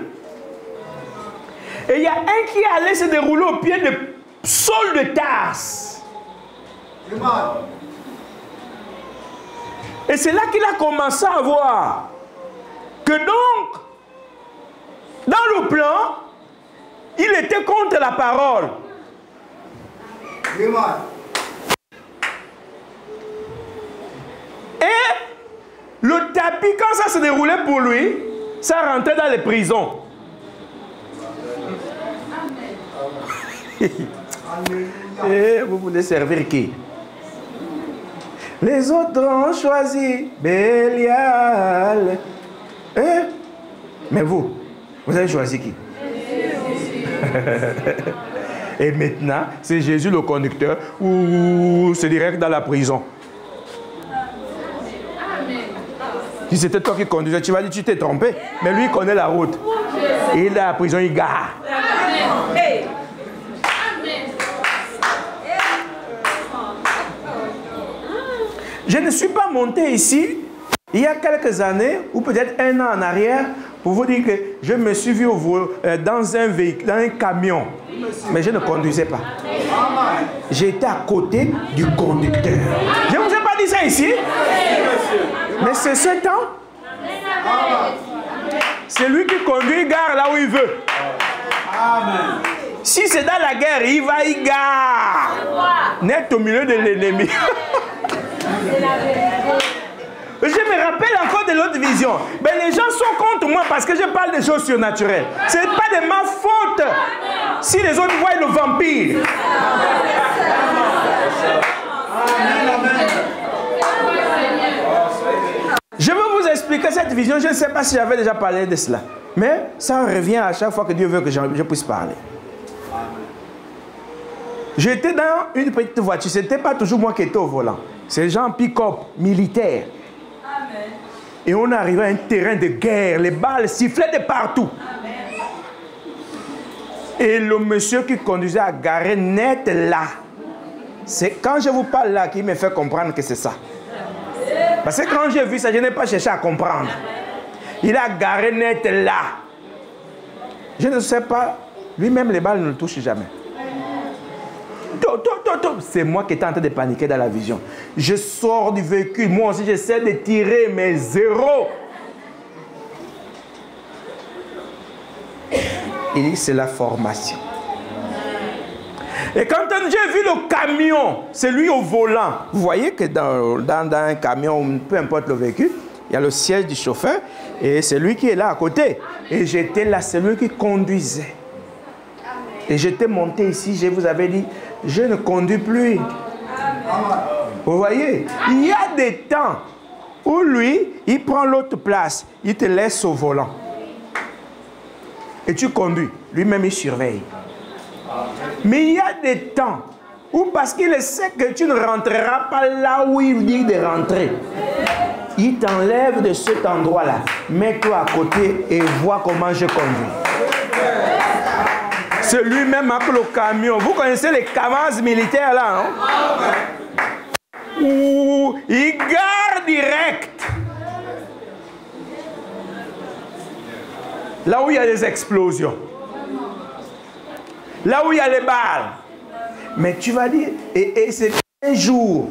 Et il y a un qui allait se dérouler au pied de Saul de Tarse. Et c'est là qu'il a commencé à voir que donc, dans le plan, il était contre la parole. Et le tapis, quand ça se déroulait pour lui, ça rentrait dans les prisons. Et vous voulez servir qui? Les autres ont choisi Bélial. Mais vous avez choisi qui? Et maintenant, c'est Jésus le conducteur ou c'est direct dans la prison? Si c'était toi qui conduisais, tu vas dire tu t'es trompé. Mais lui, il connaît la route. Et il est à la prison, il gare. Je ne suis pas monté ici il y a quelques années, ou peut-être un an en arrière, pour vous dire que je me suis vu dans un véhicule, dans un camion. Mais je ne conduisais pas. J'étais à côté du conducteur. Je ne vous ai pas dit ça ici? Mais c'est ce temps. C'est lui qui conduit, il gare là où il veut. Si c'est dans la guerre, il va, il gare. Net au milieu de l'ennemi. Je me rappelle encore de l'autre vision. Mais les gens sont contre moi parce que je parle des choses surnaturelles. Ce n'est pas de ma faute si les autres voient le vampire. Je veux vous expliquer cette vision. Je ne sais pas si j'avais déjà parlé de cela. Mais ça revient à chaque fois que Dieu veut que je puisse parler. J'étais dans une petite voiture. Ce n'était pas toujours moi qui étais au volant. C'est gens pick-up, militaires. Et on arrivait à un terrain de guerre. Les balles sifflaient de partout. Et le monsieur qui conduisait à garer net là. C'est quand je vous parle là qu'il me fait comprendre que c'est ça. Parce que quand j'ai vu ça, je n'ai pas cherché à comprendre. Il a garé net là. Je ne sais pas. Lui-même, les balles ne le touchent jamais. C'est moi qui étais en train de paniquer dans la vision. Je sors du véhicule. Moi aussi, j'essaie de tirer, mais zéro. Il dit, c'est la formation. Et quand j'ai vu le camion, c'est lui au volant. Vous voyez que dans un camion, peu importe le véhicule, il y a le siège du chauffeur et c'est lui qui est là à côté. Et j'étais là, c'est lui qui conduisait. Et j'étais monté ici, je vous avais dit, je ne conduis plus. Vous voyez, il y a des temps où lui, il prend l'autre place, il te laisse au volant. Et tu conduis, lui-même il surveille. Mais il y a des temps où, parce qu'il sait que tu ne rentreras pas là où il dit de rentrer, il t'enlève de cet endroit-là. Mets-toi à côté et vois comment je conduis. C'est lui-même avec le camion. Vous connaissez les Kamaz militaires là, hein? Où il gare direct. Là où il y a des explosions. Là où il y a les balles. Mais tu vas dire, et c'est un jour,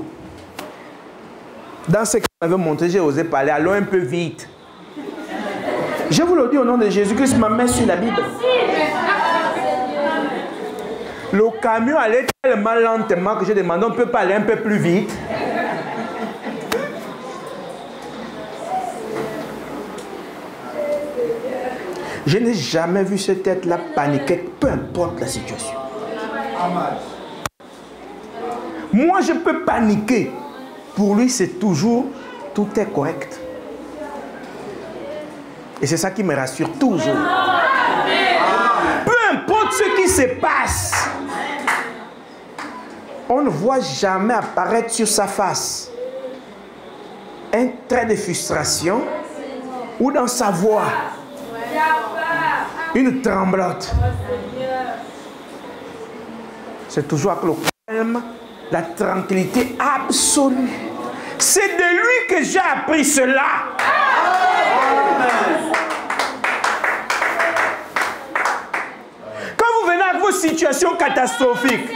dans ce que je m'avais montré, j'ai osé parler, allons un peu vite. Je vous le dis au nom de Jésus-Christ, ma main sur la Bible. Le camion allait tellement lentement que j'ai demandé, on peut pas aller un peu plus vite. Je n'ai jamais vu cette tête-là paniquer, peu importe la situation. Moi, je peux paniquer. Pour lui, c'est toujours, tout est correct. Et c'est ça qui me rassure toujours. Peu importe ce qui se passe, on ne voit jamais apparaître sur sa face un trait de frustration ou dans sa voix une tremblote. C'est toujours avec le calme, la tranquillité absolue. C'est de lui que j'ai appris cela. Quand vous venez avec vos situations catastrophiques,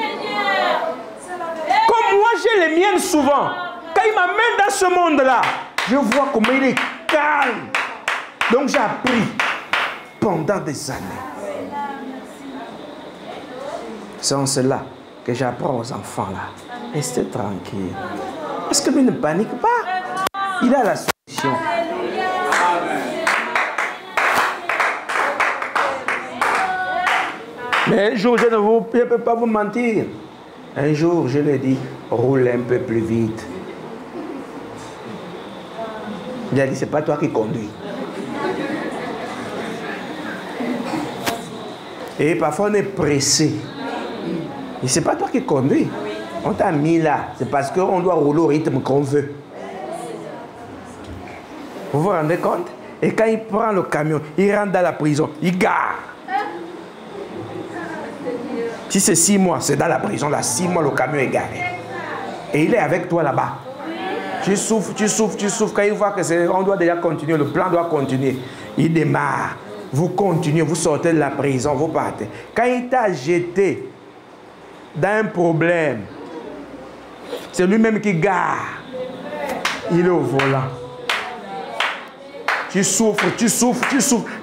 comme moi j'ai les miennes souvent, quand il m'amène dans ce monde-là, je vois comment il est calme. Donc j'ai appris pendant des années. C'est en cela que j'apprends aux enfants là. Restez tranquille. Est-ce que lui ne panique pas? Il a la solution. Mais un jour, je ne peux pas vous mentir. Un jour, je lui ai dit, roule un peu plus vite. Il a dit, c'est pas toi qui conduis. Et parfois, on est pressé. Et c'est pas toi qui conduis. On t'a mis là. C'est parce qu'on doit rouler au rythme qu'on veut. Vous vous rendez compte? Et quand il prend le camion, il rentre dans la prison, il gare. Si c'est 6 mois, c'est dans la prison, là, 6 mois, le camion est garé. Et il est avec toi là-bas. Tu souffres. Quand il voit qu'on doit déjà continuer, le plan doit continuer, il démarre. Vous continuez, vous sortez de la prison, vous partez. Quand il t'a jeté dans un problème, c'est lui-même qui gare. Il est au volant. Tu souffres.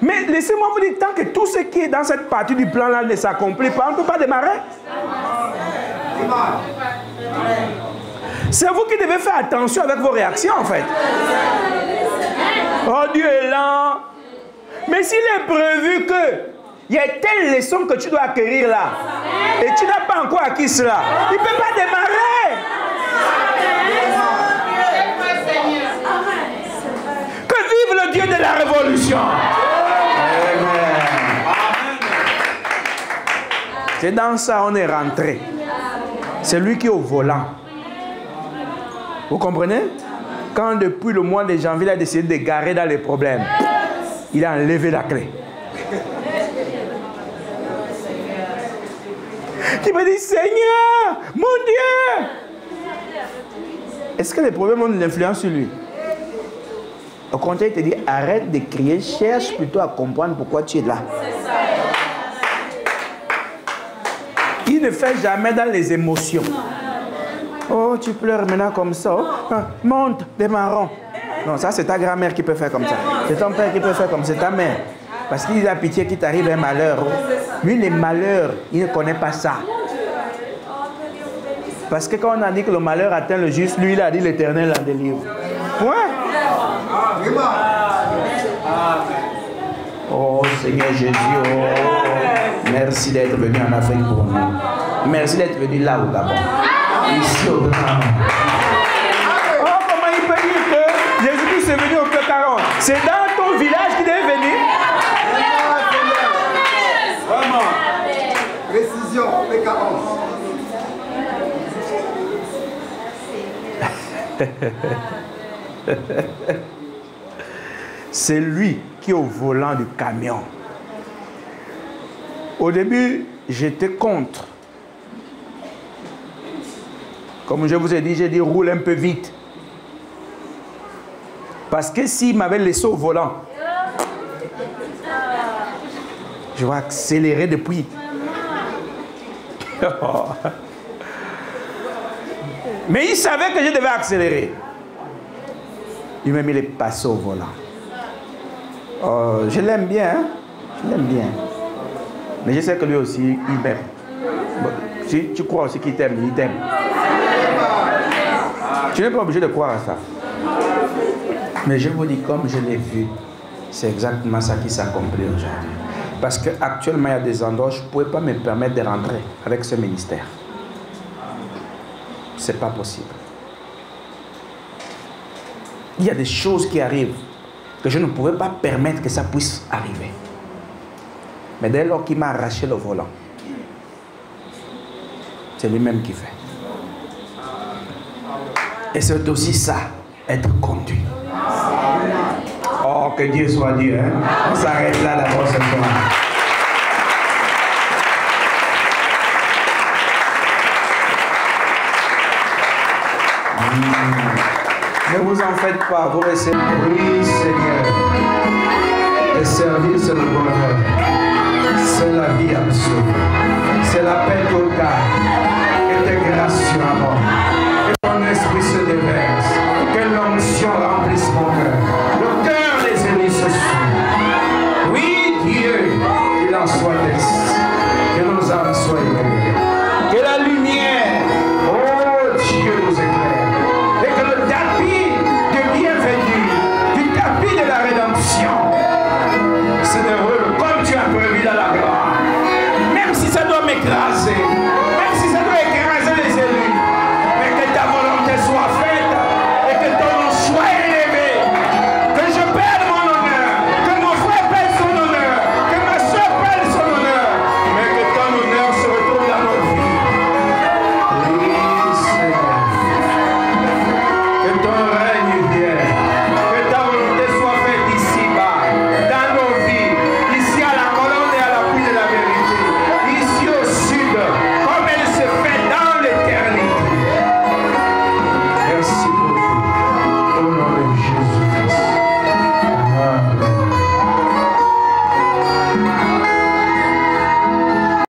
Mais laissez-moi vous dire, tant que tout ce qui est dans cette partie du plan-là ne s'accomplit pas, on ne peut pas démarrer. C'est vous qui devez faire attention avec vos réactions, en fait. Oh, Dieu est lent. Mais s'il est prévu qu'il y a telle leçon que tu dois acquérir là, et tu n'as pas encore acquis cela, il ne peut pas démarrer. Que vive le Dieu de la révolution. Amen. C'est dans ça on est rentré. C'est lui qui est au volant. Vous comprenez? Quand depuis le mois de janvier, il a décidé de garer dans les problèmes, il a enlevé la clé. Il me dit, Seigneur, mon Dieu. Est-ce que les problèmes ont une influence sur lui? Au contraire, il te dit, arrête de crier, cherche plutôt à comprendre pourquoi tu es là. Il ne fait jamais dans les émotions. Oh, tu pleures maintenant comme ça. Oh, monte, démarrons. Non, ça c'est ta grand-mère qui peut faire comme ça. C'est ton père qui peut faire comme ça, c'est ta mère. Parce qu'il a pitié qu'il t'arrive un malheur. Lui, les malheurs, il ne connaît pas ça. Parce que quand on a dit que le malheur atteint le juste, lui, il a dit l'Éternel en délivre. Ouais. Oh Seigneur Jésus, oh, merci d'être venu en Afrique pour nous. Merci d'être venu là au Gabon. Ici au Gabon. Oh, comment il peut dire que Jésus-Christ est venu au P40? C'est dans ton village qu'il est venu. Vraiment. Précision, P40. C'est lui qui est au volant du camion. Au début, j'étais contre. Comme je vous ai dit, j'ai dit roule un peu vite. Parce que s'il m'avait laissé au volant, je vais accélérer depuis. Mais il savait que je devais accélérer. Lui-même, il est passé au volant. Oh, je l'aime bien, hein? Je l'aime bien. Mais je sais que lui aussi, il m'aime. Bon, si tu crois aussi qu'il t'aime, il t'aime. Tu n'es pas obligé de croire à ça. Mais je vous dis, comme je l'ai vu, c'est exactement ça qui s'accomplit aujourd'hui. Parce qu'actuellement, il y a des endroits où je ne pouvais pas me permettre de rentrer avec ce ministère. Ce n'est pas possible. Il y a des choses qui arrivent que je ne pouvais pas permettre que ça puisse arriver. Mais dès lors qu'il m'a arraché le volant, c'est lui-même qui fait. Et c'est aussi ça, être conduit. Oh, que Dieu soit Dieu. Hein? On s'arrête là d'abord ce soir. Ne vous en faites pas, vous recevez. Oui, Seigneur. Le service, c'est le bonheur. C'est la vie absolue. C'est la paix totale.